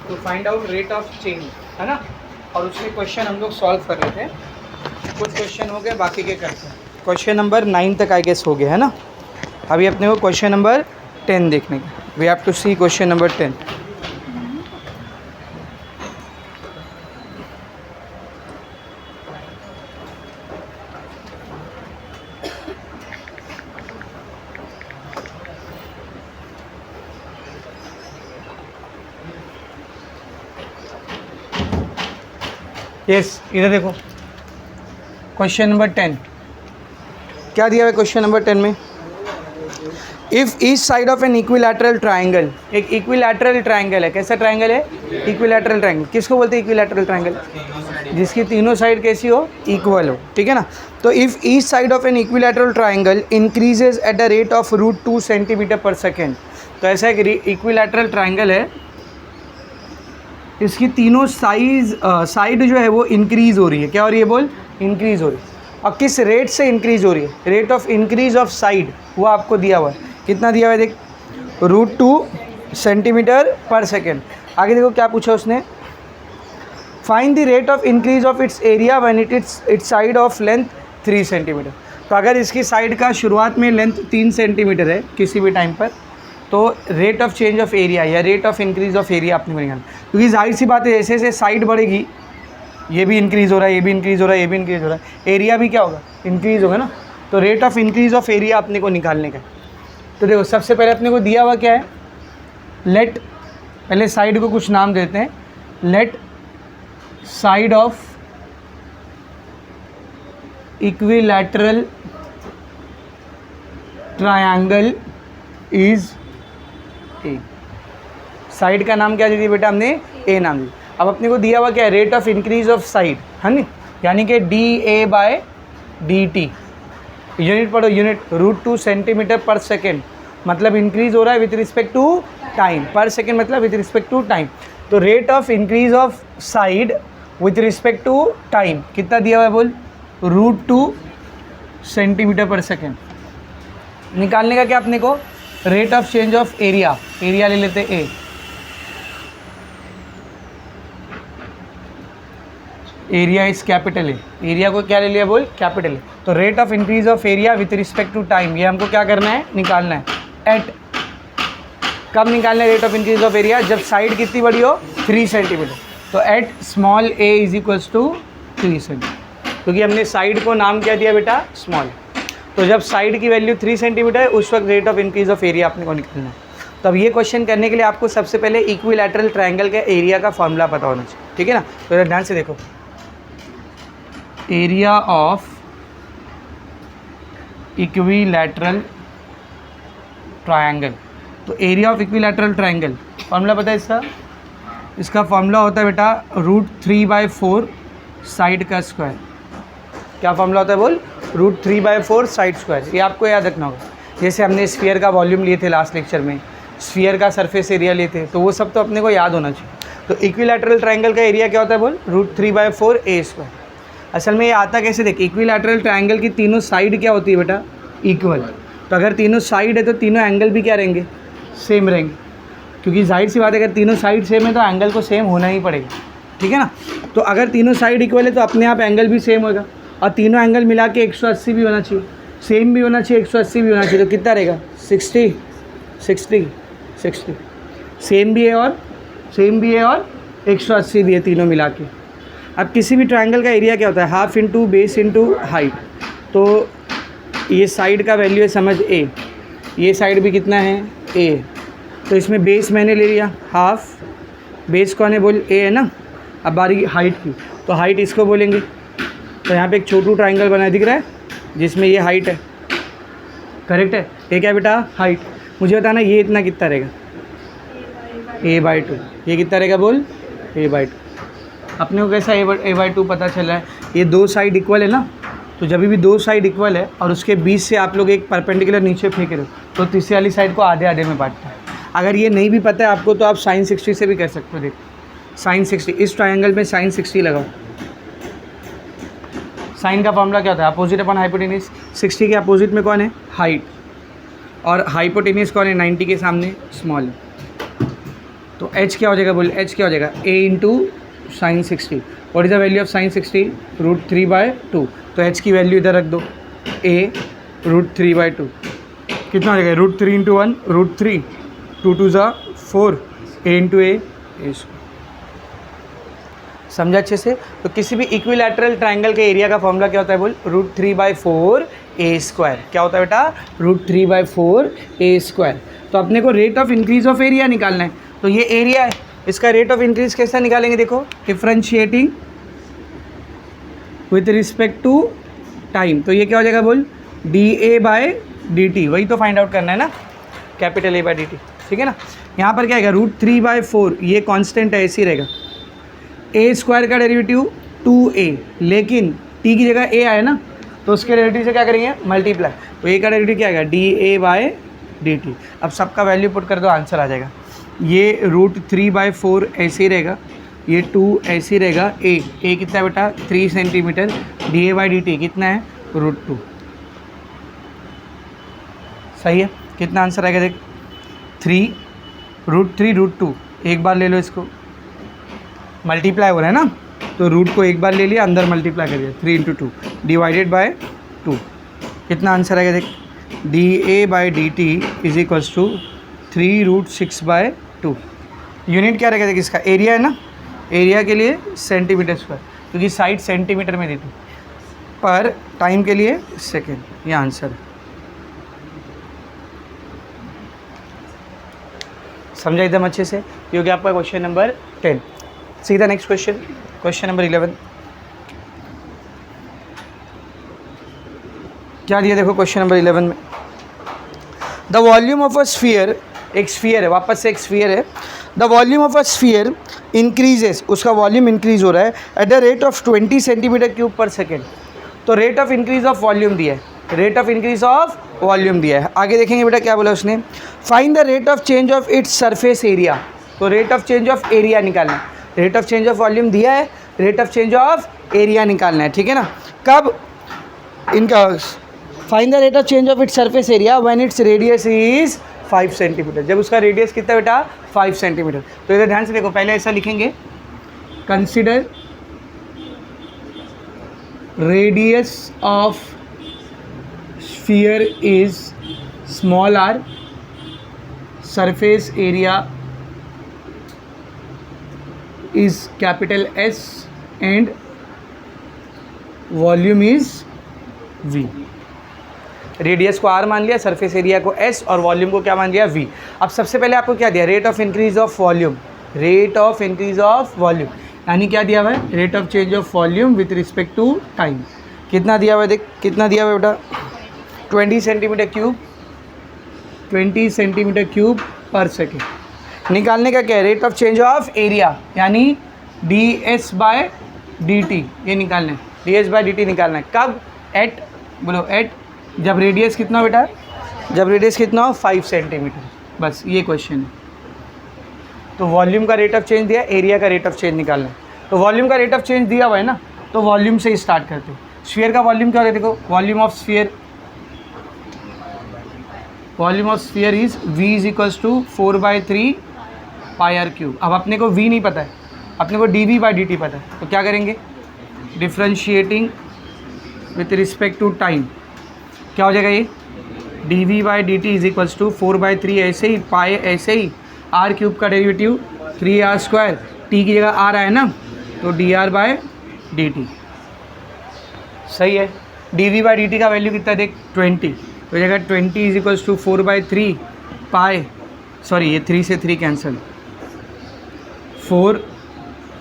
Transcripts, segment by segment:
To find out rate of change, है ना। और उसके क्वेश्चन हम लोग सॉल्व कर रहे थे, कुछ क्वेश्चन हो गए, बाकी के करते हैं। क्वेश्चन नंबर 9 तक आई गेस हो गया, है ना। अभी अपने को क्वेश्चन नंबर 10 देखने का, we have to see question number 10। Yes, इधर देखो क्वेश्चन नंबर 10 क्या दिया हुआ है। क्वेश्चन नंबर 10 में if each side of an equilateral triangle, एक इक्विलैटरल ट्राइंगल है। कैसा ट्राइंगल है? Equilateral triangle. किसको बोलते हैं इक्विलैटरल ट्राइंगल? जिसकी तीनों साइड कैसी हो? इक्वल हो, ठीक है ना। तो if each side of an equilateral triangle increases at the rate of √2 centimetre per second. तो ऐसा एक इक्विलैटरल ट्राइंगल है, इसकी तीनों साइड जो है वो इंक्रीज़ हो रही है। क्या हो रही है बोल? इंक्रीज़ हो रही है। और किस रेट से इंक्रीज़ हो रही है? Rate of increase of side वो आपको दिया हुआ है। कितना दिया हुआ है? देख, √2 सेंटीमीटर पर सेकेंड। आगे देखो क्या पूछा उसने, find the rate of increase of its area when it's side of length 3 centimetre. तो अगर इसकी साइड का शुरुआत में लेंथ 3 सेंटीमीटर है किसी भी टाइम पर, तो rate of change of area या rate of increase of area अपने को निकालना। क्योंकि जाहिर सी बात है जैसे जैसे साइड बढ़ेगी, ये भी इंक्रीज़ हो रहा है, ये भी इंक्रीज़ हो रहा है, ये भी इंक्रीज़ हो रहा है, एरिया भी क्या होगा? इंक्रीज़ होगा ना। तो rate of increase of area अपने को निकालने का। तो देखो सबसे पहले अपने को दिया हुआ क्या है, लेट, पहले साइड को कुछ नाम देते हैं। Let side of equilateral triangle is a. Side का नाम क्या दे दिया बेटा हमने? ए नाम दिया। अब अपने को दिया हुआ क्या है? Rate of increase of side, है नी, यानी कि DA/DT। यूनिट पढ़ो, यूनिट √2 सेंटीमीटर पर सेकेंड, मतलब इंक्रीज हो रहा है with respect to time. Per second मतलब विथ रिस्पेक्ट टू टाइम। तो rate of increase of side with respect to time कितना दिया हुआ है बोल? √2 सेंटीमीटर पर सेकेंड। निकालने का क्या अपने को? Rate of change of area, area ले लेते A. Area is capital A, area को क्या ले लिया बोल? Capital A. तो rate of increase of area with respect to time, ये हमको क्या करना है? निकालना है। एट, कब निकालना है rate of increase of area? जब साइड कितनी बड़ी हो? 3 सेंटीमीटर। तो at small a is equals to 3 centimetre, क्योंकि हमने साइड को नाम क्या दिया बेटा? स्मॉल। तो जब साइड की वैल्यू 3 सेंटीमीटर है उस वक्त rate of increase of area अपने को निकालना है। तो अब ये क्वेश्चन करने के लिए आपको सबसे पहले इक्विलैटरल ट्रायंगल का एरिया का फॉर्मूला पता होना चाहिए, ठीक है ना। तो ध्यान से देखो, एरिया ऑफ इक्विलैटरल ट्रायंगल। तो area of equilateral triangle formula पता है इसका? इसका फॉर्मूला होता है बेटा √3/4 साइड का स्क्वायर। क्या फॉर्मूला होता है बोल? √3/4 साइड स्क्वायर। ये आपको याद रखना होगा। जैसे हमने स्फीयर का वॉल्यूम लिए थे लास्ट लेक्चर में, स्फीयर का सरफेस एरिया लिए थे, तो वो सब तो अपने को याद होना चाहिए। तो इक्विलैटरल ट्रायंगल का एरिया क्या होता है बोल? √3/4 a स्क्वायर। असल में ये आता कैसे? देख, इक्विलैटरल ट्रायंगल की तीनों साइड क्या होती है बेटा? इक्वल। तो अगर तीनों साइड है तो तीनों एंगल भी क्या रहेंगे? सेम रहेंगे। क्योंकि जाहिर सी बात है अगर तीनों साइड सेम है तो एंगल को सेम होना ही पड़ेगा, ठीक है ना। तो अगर तीनों साइड इक्वल है तो अपने आप एंगल भी सेम होगा, और तीनों एंगल मिला के 180 भी होना चाहिए, सेम भी होना चाहिए, 180 भी होना चाहिए। तो कितना रहेगा? 60 60 60। सेम भी है और 180 भी है, तीनों मिला के। अब किसी भी ट्रायंगल का एरिया क्या होता है? Half into base into height. तो ये साइड का वैल्यू है समझ ए, ये साइड भी कितना है? ए। तो इसमें बेस मैंने ले लिया हाफ, बेस कौन है बोल? ए है ना। अब बारी हाइट की, तो हाइट इसको बोलेंगे। तो यहाँ पे एक छोटू ट्रायंगल बना दिख रहा है जिसमें ये हाइट है, करेक्ट है। ये क्या बेटा? हाइट। मुझे बताना ये इतना कितना रहेगा? a/2। ये कितना रहेगा बोल? a/2। अपने को कैसा a/2 पता चला है? ये दो साइड इक्वल है ना, तो जब भी दो साइड इक्वल है और उसके बीच से आप लोग एक परपेंडिकुलर नीचे फेंक रहे हो तो तीसरी वाली साइड को आधे आधे में बांटता है। अगर ये नहीं भी पता है आपको तो आप sin 60 से भी कर सकते हो। देखो sin 60, इस ट्रायंगल में sin 60 लगाओ। साइन का फॉर्मूला क्या होता है? अपोजिट अपन हाइपोटेनिस। 60 के अपोजिट में कौन है? हाइट। और हाइपोटेनिस कौन है? 90 के सामने स्मॉल है। तो h क्या हो जाएगा बोल, h क्या हो जाएगा a into sine 60. What is the value of sine 60? √3/2. तो h की वैल्यू इधर रख दो, a √3/2 कितना हो जाएगा, √3 इंटू 1 √3, 2 2 ज़ा 4, a इंटू a समझा अच्छे से. तो किसी भी इक्विलैटरल ट्राइंगल के एरिया का फॉर्मूला क्या होता है बोल, √3/4 a². क्या होता है बेटा, √3/4 a². तो अपने को rate of increase of area निकालना है. तो ये एरिया है, इसका रेट ऑफ इंक्रीज कैसा निकालेंगे, देखो differentiating with respect to time. तो ये क्या हो जाएगा बोल, dA/dt. वही तो फाइंड आउट करना है ना, कैपिटल A/dt. ठीक है ना. यहाँ पर क्या आएगा, √3/4, ये कांस्टेंट है, ऐसे ही रहेगा. a² का डेरिवेटिव 2a, लेकिन t की जगह a आया ना, तो उसके डेरिवेटिव से क्या करेंगे, मल्टीप्लाई. तो a का डेरिवेटिव क्या आएगा, dA/dt. अब सबका वैल्यू पुट कर दो, आंसर आ जाएगा. ये √3/4 ऐसे ही रहेगा, ये 2 ऐसे ही रहेगा. a कितना है बेटा, 3 सेंटीमीटर. dA/dt कितना है, √2. सही है. कितना आंसर आएगा देख, 3 √3 √2. एक बार ले लो, इसको मल्टीप्लाई हो रहा है ना, तो रूट को एक बार ले लिया, अंदर मल्टीप्लाई कर दिया, 3 × 2 डिवाइडेड बाय 2. कितना आंसर आएगा देख, dA/dt is equals to 3√6/2. Unit क्या रहेगा देख, इसका एरिया है ना, एरिया के लिए सेंटीमीटर स्क्वायर, क्योंकि साइड सेंटीमीटर में देती, पर टाइम के लिए सेकेंड. ये आंसर है. समझा एकदम अच्छे से. ये हो गया आपका क्वेश्चन नंबर 10. सीधा नेक्स्ट क्वेश्चन, क्वेश्चन नंबर 11. क्या दिया देखो क्वेश्चन नंबर 11 में, the volume of a sphere, एक स्फीयर है, वापस से एक स्फीयर है. The volume of a sphere increases, उसका वॉल्यूम इंक्रीज हो रहा है eight the rate of 20 centimetre cube पर सेकेंड. तो rate of increase of volume दिया है, rate of increase of volume दिया है. आगे देखेंगे बेटा क्या बोला उसने, find the rate of change of its surface area. तो rate of change of area निकालना है. Rate of change of volume दिया है, rate of change of area निकालना है. ठीक है ना. कब इनका, find the rate of change of its surface area when its radius is 5 centimetre. जब उसका रेडियस कितना बेटा, 5 सेंटीमीटर. तो इधर ध्यान से देखो, पहले ऐसा लिखेंगे, consider radius of sphere is small r, surface area is capital S and volume is V. Radius को R मान लिया, सरफेस एरिया को S और वॉल्यूम को क्या मान लिया, V. अब सबसे पहले आपको क्या दिया, rate of increase of volume, rate of increase of volume, यानी क्या दिया हुआ है, rate of change of volume with respect to time. कितना दिया हुआ है देख, कितना दिया हुआ है बेटा, 20 सेंटीमीटर क्यूब, 20 सेंटीमीटर क्यूब पर सेकेंड. निकालने का क्या है, rate of change of area, यानी ds/dt. ये निकालना है, ds/dt निकालना है. कब, एट, बोलो एट, जब रेडियस कितना हो बेटा, जब रेडियस कितना हो, 5 सेंटीमीटर. बस ये क्वेश्चन है. तो वॉल्यूम का रेट ऑफ चेंज दिया, एरिया का रेट ऑफ चेंज निकालना है. तो वॉल्यूम का रेट ऑफ चेंज दिया हुआ है ना, तो वॉल्यूम से ही स्टार्ट करते हैं. स्फीयर का वॉल्यूम क्या होता है, देखो volume of sphere, volume of sphere is v is equals to 4/3 πr³. अब अपने को v नहीं पता है, अपने को dv/dt पता है. तो क्या करेंगे, differentiating with respect to time, क्या हो जाएगा ये, dv/dt इज इक्वल्स टू 4/3 ऐसे ही, पाए ऐसे ही, r³ का डेरिवेटिव 3r², t की जगह r आया ना, तो dr/dt. सही है. dv/dt का वैल्यू कितना देख, 20. तो हो जाएगा 20 इज इक्वल्स टू 4/3 पाए, सॉरी ये 3 से 3 कैंसिल, 4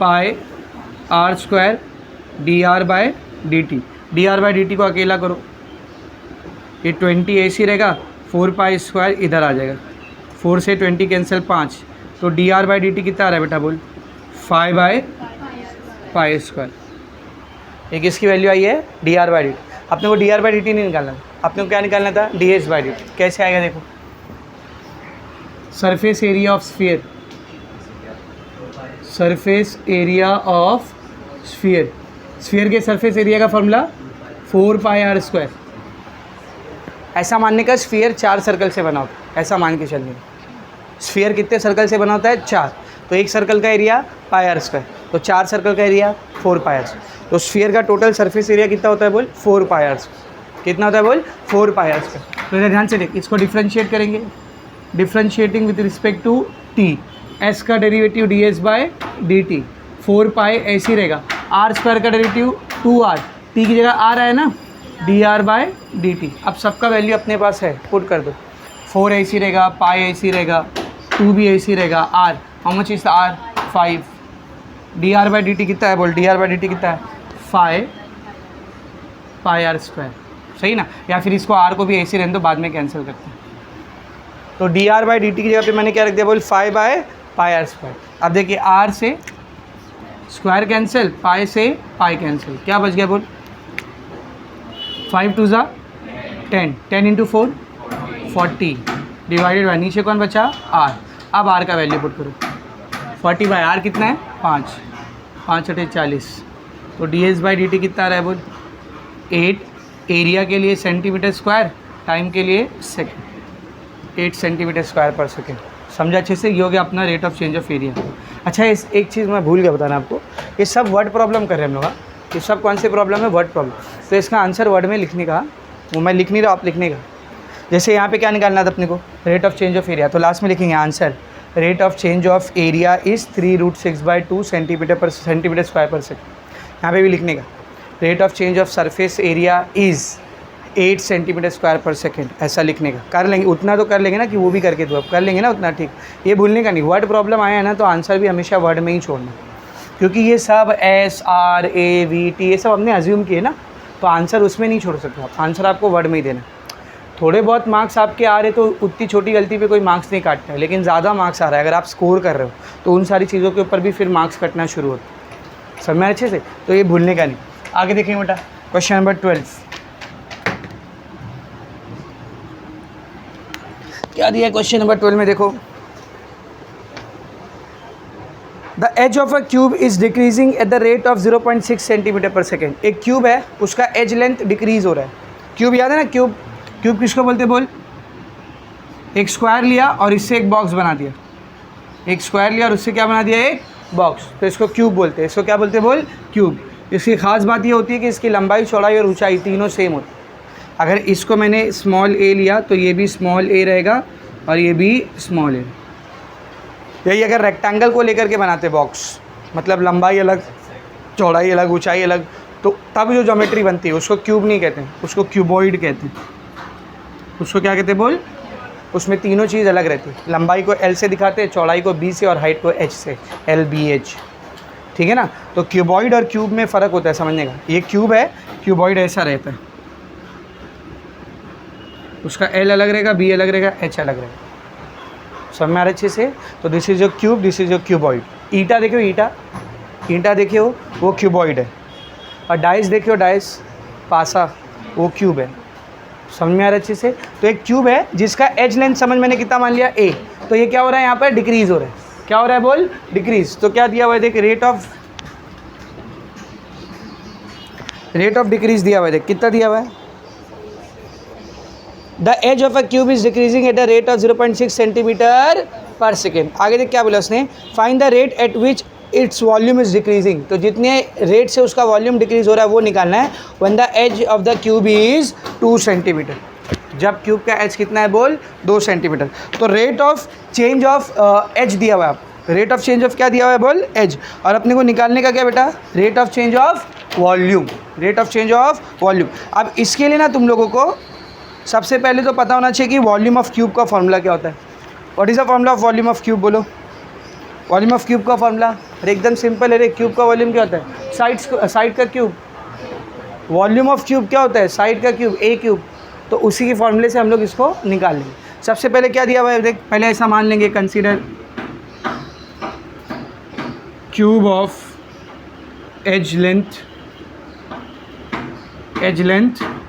पाए r² dr/dt. dr/dt को अकेला करो, ये 20 ऐसी रहेगा, 4π² इधर आ जाएगा, 4 से 20 कैंसिल 5, तो dr/dt कितना आ रहा है बेटा बोल, 5/π². ये किसकी वैल्यू आई है, dr/dt. अपने को dr/dt नहीं निकालना, अपने को क्या निकालना था, ds/dt. कैसे आएगा देखो, surface area of sphere, surface area of sphere, sphere के सरफेस एरिया का फॉर्मूला 4πr². ऐसा मानने का स्फीयर 4 सर्कल से बना होता है, ऐसा मान के चलिए. स्फीयर कितने सर्कल से बना होता है, 4. तो एक सर्कल का एरिया पाई आर स्क्वायर, तो 4 सर्कल का एरिया 4 पाई आर स्क्वायर। तो स्फीयर का टोटल सरफेस एरिया कितना होता है बोल 4 पाई आर स्क्वायर। कितना होता है बोल 4 पाई आर स्क्वायर। तो इधर ध्यान से देख, इसको डिफ्रेंशिएट करेंगे, differentiating with respect to T, S का derivative D S by D T, 4 pi ऐसी रहेगा, आर स्क्वायर का डेरिवेटिव 2r, टी की जगह आर है ना, D R by D T. अब सबका वैल्यू अपने पास है, पुट कर दो, 4 ऐसी रहेगा, पाई ऐसी रहेगा, 2 भी ऐसी रहेगा, r how much is r 5, d r by D T कितना है बोल, d r by D T कितना है 5 पाई आर स्क्वायर, सही ना। या फिर इसको आर को भी ऐसे रहने दो, बाद में कैंसिल करते हैं। तो D r by D T की जगह पे मैंने क्या रख दिया बोल 5 बाय पाई आर स्क्वायर। अब देखिए आर से स्क्वायर कैंसिल, पाई से पाई कैंसिल, क्या बच गया बोल 5 2 ज़ा 10, 10 इंटू 4 40 डिवाइडेड बाई नीचे कौन बचा आर। अब आर का वैल्यू पुट करो, 40 बाई आर कितना है 5, 5 8 40, तो D S by D T कितना आ रहा है बोल 8, एरिया के लिए सेंटीमीटर स्क्वायर, टाइम के लिए सेकेंड, 8 सेंटीमीटर स्क्वायर पर सेकेंड। समझा अच्छे से, ये हो गया अपना rate of change of area. अच्छा इस एक चीज़ मैं भूल गया बताना आपको, ये सब वर्ड प्रॉब्लम कर रहे हैं हम लोग, ये सब कौन से प्रॉब्लम है वर्ड प्रॉब्लम। तो इसका आंसर वर्ड में लिखने का, वो मैं लिख नहीं रहा, आप लिखने का। जैसे यहाँ पे क्या निकालना था अपने को, rate of change of area, तो लास्ट में लिखेंगे answer rate of change of area is 3√6/2 centimetre square पर सेकेंड। यहाँ पे भी लिखने का rate of change of surface area is 8 centimetre square पर सेकेंड, ऐसा लिखने का। कर लेंगे उतना तो कर लेंगे ना, कि वो भी करके दो, अब कर लेंगे ना उतना, ठीक। ये भूलने का नहीं, वर्ड प्रॉब्लम आया है ना तो आंसर भी हमेशा वर्ड में ही छोड़ना, क्योंकि ये सब S R A V T ये सब हमने अज्यूम किए ना, तो आंसर उसमें नहीं छोड़ सकते आप, आंसर आपको वर्ड में ही देना। थोड़े बहुत मार्क्स आपके आ रहे तो उतनी छोटी गलती पे कोई मार्क्स नहीं काटता है, लेकिन ज़्यादा मार्क्स आ रहा है अगर आप स्कोर कर रहे हो तो उन सारी चीज़ों के ऊपर भी फिर मार्क्स कटना शुरू होते, समझ में अच्छे से। तो ये भूलने का नहीं। आगे देखेंगे बेटा, क्वेश्चन नंबर 12 क्या दिया है क्वेश्चन नंबर 12 में, देखो the edge of a cube is decreasing at the rate of 0.6 centimetre per second. एक क्यूब है, उसका एज लेंथ डिक्रीज हो रहा है। क्यूब याद है ना, क्यूब क्यूब किसको बोलते बोल, एक स्क्वायर लिया और इससे एक बॉक्स बना दिया, एक स्क्वायर लिया और उससे क्या बना दिया एक बॉक्स, तो इसको क्यूब बोलते हैं। इसको क्या बोलते बोल क्यूब। इसकी खास बात ये होती है कि इसकी लंबाई चौड़ाई और ऊंचाई तीनों सेम होती है। अगर इसको मैंने स्मॉल ए लिया तो ये भी स्मॉल ए रहेगा और ये भी स्मॉल ए। यही अगर रेक्टेंगल को लेकर के बनाते बॉक्स, मतलब लंबाई अलग चौड़ाई अलग ऊंचाई अलग, तो तब जो ज्योमेट्री बनती है उसको क्यूब नहीं कहते हैं, उसको क्यूबॉइड कहते हैं। उसको क्या कहते हैं बोल, उसमें तीनों चीज़ अलग रहती है। लंबाई को एल से दिखाते हैं, चौड़ाई को बी से और हाइट को एच से, एल बी एच, ठीक है ना। तो क्यूबॉइड और क्यूब में फ़र्क होता है समझने का। ये क्यूब है, क्यूबॉइड ऐसा रहता है, उसका एल अलग रहेगा, बी अलग रहेगा, एच अलग रहेगा, समझ में आ रहा है अच्छे से। तो this is your cube, this is your cuboid. ईटा देखियो, ईटा देखियो वो क्यूबॉइड है, और डाइस देखियो, डाइस पासा वो क्यूब है, समझ में आ रहा है अच्छे से। तो एक क्यूब है जिसका एज लेंथ समझ मैंने कितना मान लिया ए, तो ये क्या हो रहा है यहाँ पर डिक्रीज हो रहा है। क्या हो रहा है बोल डिक्रीज। तो क्या दिया हुआ है देख, रेट ऑफ डिक्रीज दिया हुआ है, देख कितना दिया हुआ है। The edge of a cube is decreasing at the rate of 0.6 centimetre per second. आगे देख क्या बोला उसने, find the rate at which its volume is decreasing. तो जितने रेट से उसका वॉल्यूम डिक्रीज हो रहा है वो निकालना है। When the edge of the cube is 2 centimetre, जब क्यूब का एज कितना है बोल 2 सेंटीमीटर। तो rate of change of edge दिया हुआ है, रेट ऑफ चेंज ऑफ क्या दिया हुआ है बोल एज, और अपने को निकालने का क्या बेटा rate of change of volume, rate of change of volume. अब इसके लिए ना तुम लोगों को सबसे पहले तो पता होना चाहिए कि वॉल्यूम ऑफ क्यूब का फॉर्मूला क्या होता है। What is the formula of volume of cube, बोलो वॉल्यूम ऑफ क्यूब का फॉर्मूला। एकदम सिंपल है रे, क्यूब का वॉल्यूम क्या होता है साइड का क्यूब। वॉल्यूम ऑफ क्यूब क्या होता है साइड का क्यूब, ए क्यूब। तो उसी के फॉर्मूले से हम लोग इसको निकाल लेंगे। सबसे पहले क्या दिया हुआ है देख, पहले ऐसा मान लेंगे, consider cube of edge length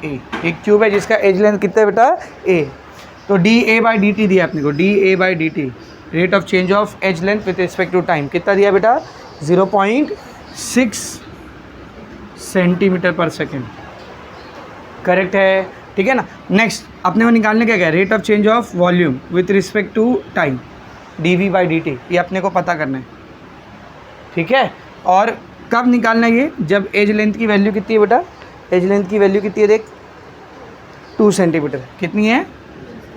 A. एक क्यूब है जिसका एज लेंथ कितना है बेटा ए। तो d a by D t दिया अपने को, d a by D t rate of change of edge length with respect to time कितना दिया बेटा 0.6 सेंटीमीटर पर सेकेंड, करेक्ट है, ठीक है ना। नेक्स्ट अपने को निकालने क्या क्या, rate of change of volume with respect to time. dv/dt, ये अपने को पता करना है, ठीक है। और कब निकालना है ये, जब एज लेंथ की वैल्यू कितनी है बेटा, एज लेंथ की वैल्यू कितनी है देख, 2 सेंटीमीटर, कितनी है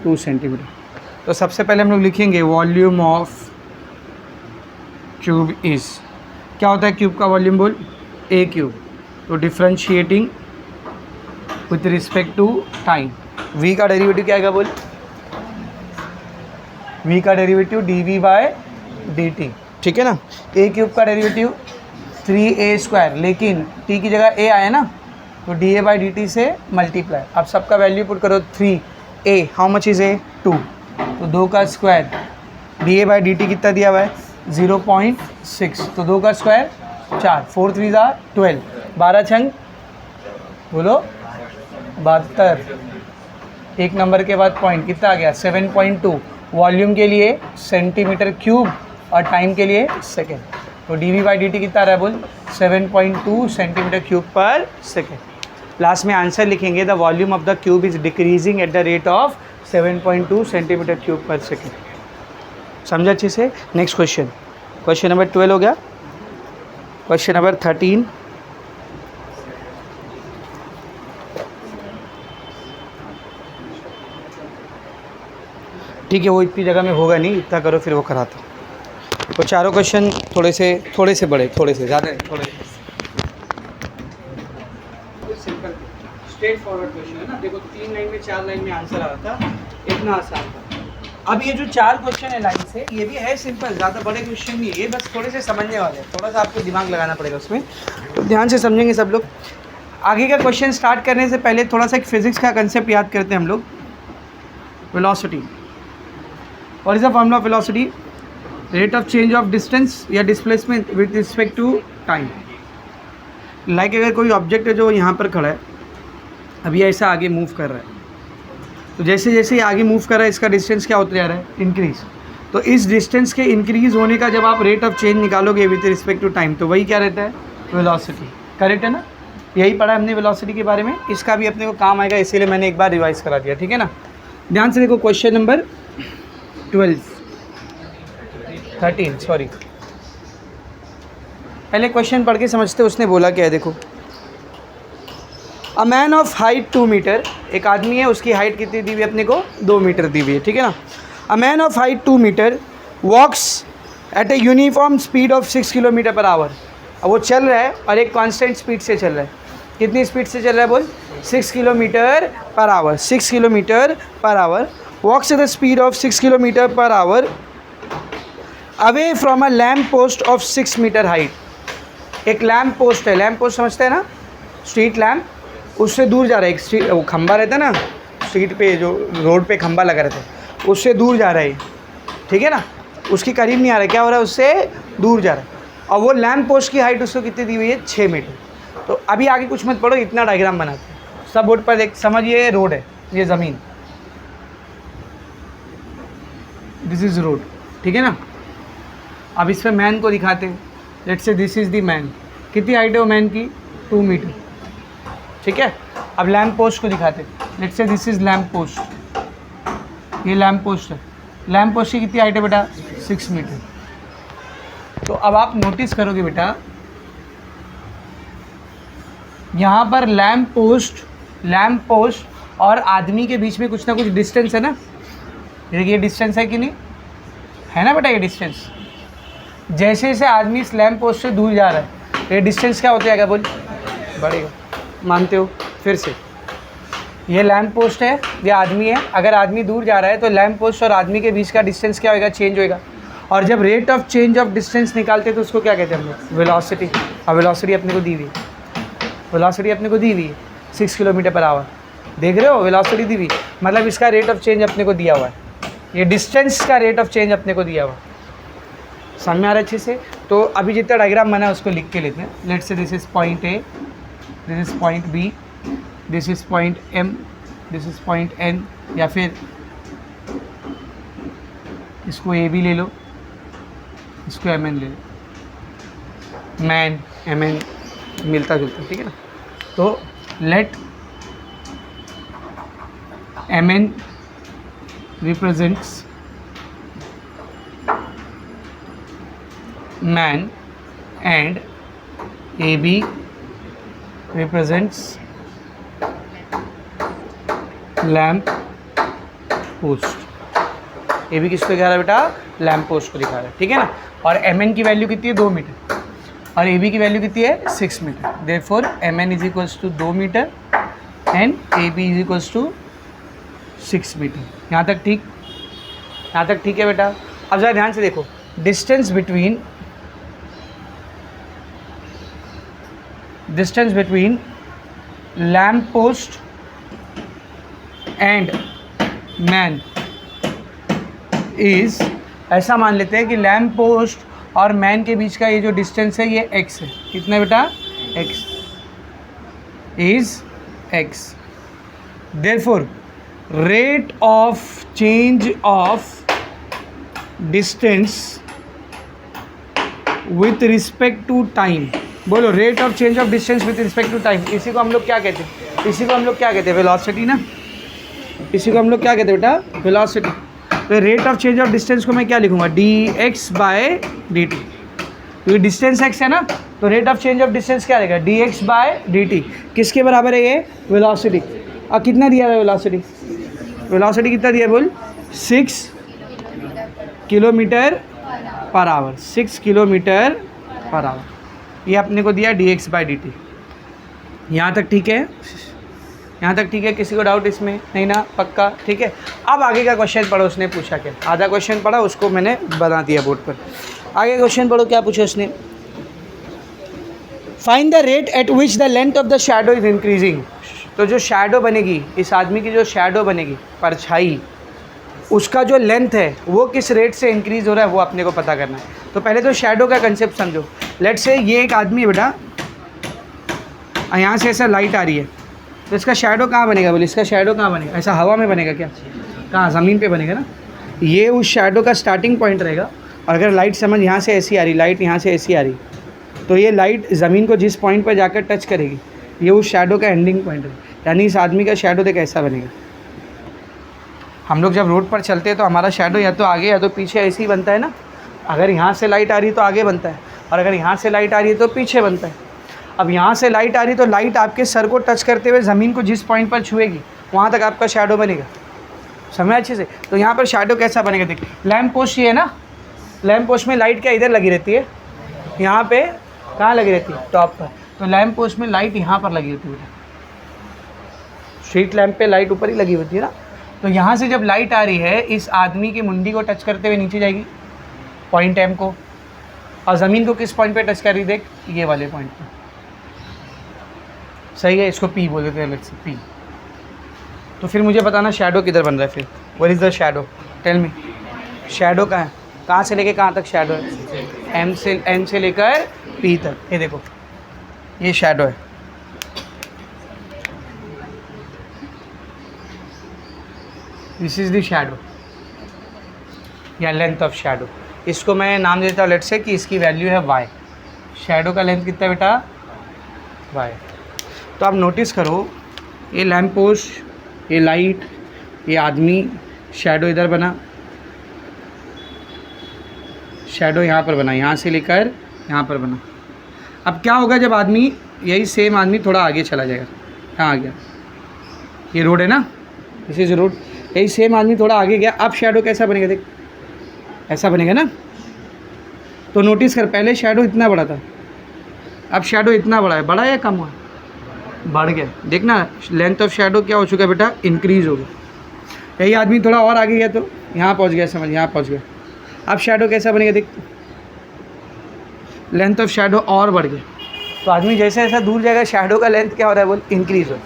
2 सेंटीमीटर। तो सबसे पहले हम लोग लिखेंगे वॉल्यूम ऑफ क्यूब इज़, क्या होता है क्यूब का वॉल्यूम बोल, ए क्यूब। तो differentiating with respect to time, v का डेरिवेटिव क्या आएगा बोल, v का डेरिवेटिव dv/dt, ठीक है ना। ए क्यूब का डेरिवेटिव 3a², लेकिन t की जगह a आया ना, तो da/dt से मल्टीप्लाई। अब सबका वैल्यू पुट करो, 3a, how much is a, 2, तो 2 का स्क्वायर, da/dt कितना दिया हुआ है 0.6, तो 2 का स्क्वायर 4, 4 3 12, 12 छंग बोलो 72, एक नंबर के बाद पॉइंट कितना आ गया 7.2, वॉल्यूम के लिए सेंटीमीटर क्यूब और टाइम के लिए सेकेंड। तो dv/dt कितना आ रहा है बोल, 7.2 सेंटीमीटर क्यूब पर सेकेंड। लास्ट में आंसर लिखेंगे, the volume of the cube is decreasing at the rate of 7.2 centimetre cube पर सेकेंड। समझा अच्छे से। नेक्स्ट क्वेश्चन, क्वेश्चन नंबर 12 हो गया। क्वेश्चन नंबर 13, ठीक है, वो इतनी जगह में होगा नहीं, इतना करो फिर वो कराता। तो चारों क्वेश्चन थोड़े से बड़े, थोड़े से ज़्यादा, थोड़े सिंपल स्ट्रेट फॉरवर्ड क्वेश्चन है ना। देखो 3 लाइन में 4 लाइन में आंसर आ रहा था, इतना आसान था। अब ये जो 4 क्वेश्चन है लाइन से, ये भी है सिंपल, ज़्यादा बड़े क्वेश्चन नहीं है, ये बस थोड़े से समझने वाले हैं, थोड़ा सा आपको दिमाग लगाना पड़ेगा उसमें, तो ध्यान से समझेंगे सब लोग। आगे का क्वेश्चन स्टार्ट करने से पहले थोड़ा सा एक फिजिक्स का कंसेप्ट याद करते हैं हम लोग। Velocity, what is the formula of velocity, rate of change of distance या displacement with respect to time. Like अगर कोई ऑब्जेक्ट है जो यहाँ पर खड़ा है, अभी ऐसा आगे मूव कर रहा है, तो जैसे जैसे ये आगे मूव कर रहा है इसका डिस्टेंस क्या होता जा रहा है, इंक्रीज। तो इस डिस्टेंस के इंक्रीज होने का जब आप रेट ऑफ चेंज निकालोगे विद रिस्पेक्ट टू टाइम, तो वही क्या रहता है, वेलोसिटी। करेक्ट है ना, यही पढ़ा हमने वेलोसिटी के बारे में, इसका भी अपने को काम आएगा, इसीलिए मैंने एक बार रिवाइज करा दिया, ठीक है ना। ध्यान से देखो क्वेश्चन नंबर 13 सॉरी, पहले क्वेश्चन पढ़ के समझते उसने बोला क्या है। देखो, a man of height 2 metre, एक आदमी है उसकी हाइट कितनी दी हुई है अपने को, 2 मीटर दी हुई है, ठीक है ना। A man of height 2 metre walks at a uniform speed of 6 kilometre per hour. अब वो चल रहा है और एक कांस्टेंट स्पीड से चल रहा है, कितनी स्पीड से चल रहा है बोल, 6 kilometre per hour, 6 kilometre per hour. Walks at the speed of 6 kilometre per hour away from a lamp post of 6 metre height. एक लैम्प पोस्ट है, लैम्प पोस्ट समझते हैं ना, स्ट्रीट लैम्प, उससे दूर जा रहा है। एक स्ट्रीट, वो खंबा रहता है ना स्ट्रीट पे, जो रोड पे खंबा लगा रहता है, उससे दूर जा रहा है, ठीक है ना, उसके करीब नहीं आ रहा है, क्या हो रहा है, उससे दूर जा रहा है। और वो लैम्प पोस्ट की हाइट उसको कितनी दी हुई है, 6 मीटर। तो अभी आगे कुछ मत पढ़ो, इतना डायग्राम बनाते हैं सब बोर्ड पर। देख समझिए, रोड है, ये ज़मीन, दिस इज़ रोड, ठीक है ना। अब इस पर मैन को दिखाते हैं, let's say this is the man, कितनी हाइट है वो मैन की, 2 मीटर, ठीक है। अब लैम्प पोस्ट को दिखाते हैं, let's say this is lamp post, ये लैम्प पोस्ट है, लैम्प पोस्ट की कितनी हाइट है बेटा, 6 मीटर। तो अब आप नोटिस करोगे बेटा, यहाँ पर लैम्प पोस्ट और आदमी के बीच में कुछ ना कुछ डिस्टेंस है ना, ये डिस्टेंस है कि नहीं है ना बेटा, ये डिस्टेंस। जैसे जैसे आदमी इस लैम्प पोस्ट से दूर जा रहा है, ये डिस्टेंस क्या होता जाएगा बोल, बढ़ेगा। मानते हो? फिर से, ये लैम्प पोस्ट है, ये आदमी है, अगर आदमी दूर जा रहा है तो लैम्प पोस्ट और आदमी के बीच का डिस्टेंस क्या होगा, चेंज होएगा। और जब rate of change of distance निकालते हैं तो उसको क्या कहते हैं हम लोग, वेलोसिटी। और वेलोसिटी अपने को दी हुई है, वेलोसिटी अपने को दी हुई है 6 किलोमीटर पर आवर। देख रहे हो, वेलोसिटी दी हुई, मतलब इसका रेट ऑफ चेंज अपने को दिया हुआ है, ये डिस्टेंस का रेट ऑफ चेंज अपने को दिया हुआ। समझ में आ रहा है अच्छे से। तो अभी जितना डायग्राम बना है उसको लिख के लेते हैं। Let's say this is point A, this is point B, this is point M, this is point N, या फिर इसको ए भी ले लो, इसको एम एन ले लो, मैन एम एन मिलता जुलता, ठीक है ना। तो let M N represents man and AB represents lamp post. A B किसको दिखा रहा है बेटा? लैम्प पोस्ट को दिखा रहा है, ठीक है ना। और एम एन की वैल्यू कितनी है? 2 मीटर, और ए बी की वैल्यू कितनी है? 6 metre. Therefore M N is equals to 2 metre and A B is equals to 6 metre. यहाँ तक ठीक? यहाँ तक ठीक है बेटा। अब ज़रा ध्यान से देखो, distance between lamp post and man is, ऐसा मान लेते हैं कि लैम्प पोस्ट और मैन के बीच का ये जो डिस्टेंस है ये x है। कितना बेटा? x is x। Therefore rate of change of distance with respect to time. बोलो, rate of change of distance with respect to time. इसी को हम लोग क्या कहते हैं? इसी को हम लोग क्या कहते हैं? वेलोसिटी ना। इसी को हम लोग क्या कहते हैं बेटा? वेलोसिटी। तो rate of change of distance को मैं क्या लिखूंगा? dx by dt। क्योंकि डिस्टेंस x है ना, तो rate of change of distance क्या रहेगा? dx by dt। किसके बराबर है ये? वेलोसिटी। और कितना दिया है वेलोसिटी? वेलोसिटी कितना दिया है बोल? 6 kilometre per hour. 6 kilometre per our ये अपने को दिया dx बाय dt। यहाँ तक ठीक है? यहाँ तक ठीक है? किसी को डाउट इसमें? नहीं ना? पक्का? ठीक है। अब आगे का क्वेश्चन पढ़ो। उसने पूछा क्या? आधा क्वेश्चन पढ़ा, उसको मैंने बना दिया बोर्ड पर। आगे क्वेश्चन पढ़ो, क्या पूछा उसने? Find the rate at which the length of the shadow is increasing. तो जो शैडो बनेगी, इस आदमी की जो शैडो बनेगी, परछाई, उसका जो लेंथ है वो किस रेट से इंक्रीज़ हो रहा है वो अपने को पता करना है। तो पहले तो शैडो का कंसेप्ट समझो। लेट से ये एक आदमी है बेटा, यहाँ से ऐसा लाइट आ रही है, तो इसका शैडो कहाँ बनेगा? बोले, इसका शैडो कहाँ बनेगा? ऐसा हवा में बनेगा क्या? कहाँ? ज़मीन पे बनेगा ना। ये उस शैडो का स्टार्टिंग पॉइंट रहेगा। और अगर लाइट समझ यहाँ से ऐसी आ रही, लाइट यहाँ से ऐसी आ रही, तो ये लाइट ज़मीन को जिस पॉइंट पर जाकर टच करेगी, ये उस शैडो का एंडिंग पॉइंट है। यानी इस आदमी का शैडो देख ऐसा बनेगा। हम लोग जब रोड पर चलते हैं तो हमारा शैडो या तो आगे या तो पीछे ऐसे ही बनता है ना। अगर यहाँ से लाइट आ रही है तो आगे बनता है, और अगर यहाँ से लाइट आ रही है तो पीछे बनता है। अब यहाँ से लाइट आ रही तो लाइट आपके सर को टच करते हुए ज़मीन को जिस पॉइंट पर छुएगी वहाँ तक आपका शैडो बनेगा। समझ अच्छे से? तो यहाँ पर शैडो कैसा बनेगा? देखिए, लैम्प पोस्ट ये है ना, लैम्प पोस्ट में लाइट क्या इधर लगी रहती है? यहाँ पे कहाँ लगी रहती है? टॉप पर। तो लैम्प पोस्ट में लाइट यहाँ पर लगी होती है। स्ट्रीट लैम्प पे लाइट ऊपर ही लगी होती है ना। तो यहाँ से जब लाइट आ रही है, इस आदमी की मुंडी को टच करते हुए नीचे जाएगी पॉइंट एम को, और ज़मीन को किस पॉइंट पे टच कर रही? देख, ये वाले पॉइंट पे। सही है? इसको पी बोल देते हैं अलग से, पी। तो फिर मुझे बताना शैडो किधर बन रहा है फिर। What is the shadow? Tell me. Shadow कहाँ है? कहाँ से लेके कहाँ तक शैडो है? एम से लेकर पी तक। ये देखो, ये शैडो है। दिस इज़ द शैडो या लेंथ ऑफ शैडो। इसको मैं नाम देता हूँ लेट्स से कि इसकी वैल्यू है y। शैडो का लेंथ कितना बेटा? y। तो आप नोटिस करो, ये लैम्प पोस्ट, ये लाइट, ये आदमी, शैडो इधर बना, शैडो यहाँ पर बना, यहाँ से लेकर यहाँ पर बना। अब क्या होगा जब आदमी, यही सेम आदमी थोड़ा आगे चला जाएगा, कहाँ आ गया? ये रोड है ना, दिस इज़ रोड। यही सेम आदमी थोड़ा आगे गया, अब शैडो कैसा बनेगा? देख, ऐसा बनेगा ना। तो नोटिस कर, पहले शैडो इतना बड़ा था, अब शैडो इतना बड़ा है। बड़ा या कम हुआ? बढ़ गया। देखना, लेंथ ऑफ शैडो क्या हो चुका है बेटा? इंक्रीज़ हो गया। यही आदमी थोड़ा और आगे गया तो यहाँ पहुँच गया, समझ, यहाँ पहुँच गया। अब शैडो कैसा बनेगा? देख, लेंथ ऑफ शैडो और बढ़ गया। तो आदमी जैसे जैसा दूर जाएगा, शैडो का लेंथ क्या हो रहा है बोल? इंक्रीज़ हो।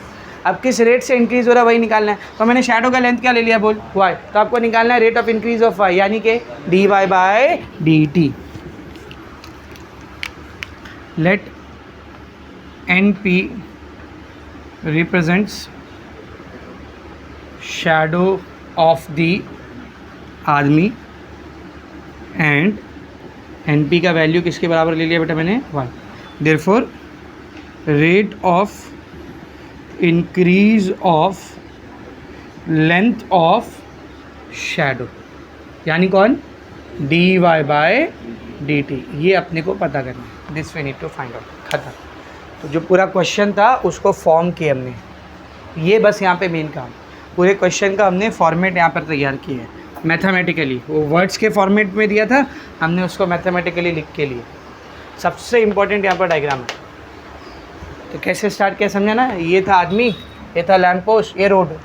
अब किस रेट से इंक्रीज़ हो रहा है वही निकालना है। तो मैंने शैडो का लेंथ क्या ले लिया बोल? y। तो आपको निकालना है rate of increase of y, यानी कि dy by dt। Let np represents shadow of the आदमी एंड np का वैल्यू किसके बराबर ले लिया बेटा मैंने? y। Therefore rate of increase of length of shadow, यानी कौन? D Y by D T, ये अपने को पता करना है, this we need to find out, खत्म। तो जो पूरा क्वेश्चन था उसको फॉर्म किया हमने, ये बस यहाँ पे मेन काम, पूरे क्वेश्चन का हमने फॉर्मेट यहाँ पर तैयार किया है मैथमेटिकली, वो वर्ड्स के फॉर्मेट में दिया था, हमने उसको मैथमेटिकली लिख के लिए। सबसे इम्पोर्टेंट यहाँ पर डायग्राम है। तो कैसे स्टार्ट किया समझा ना, ये था आदमी, ये था लैम्प पोस्ट, ये रोड।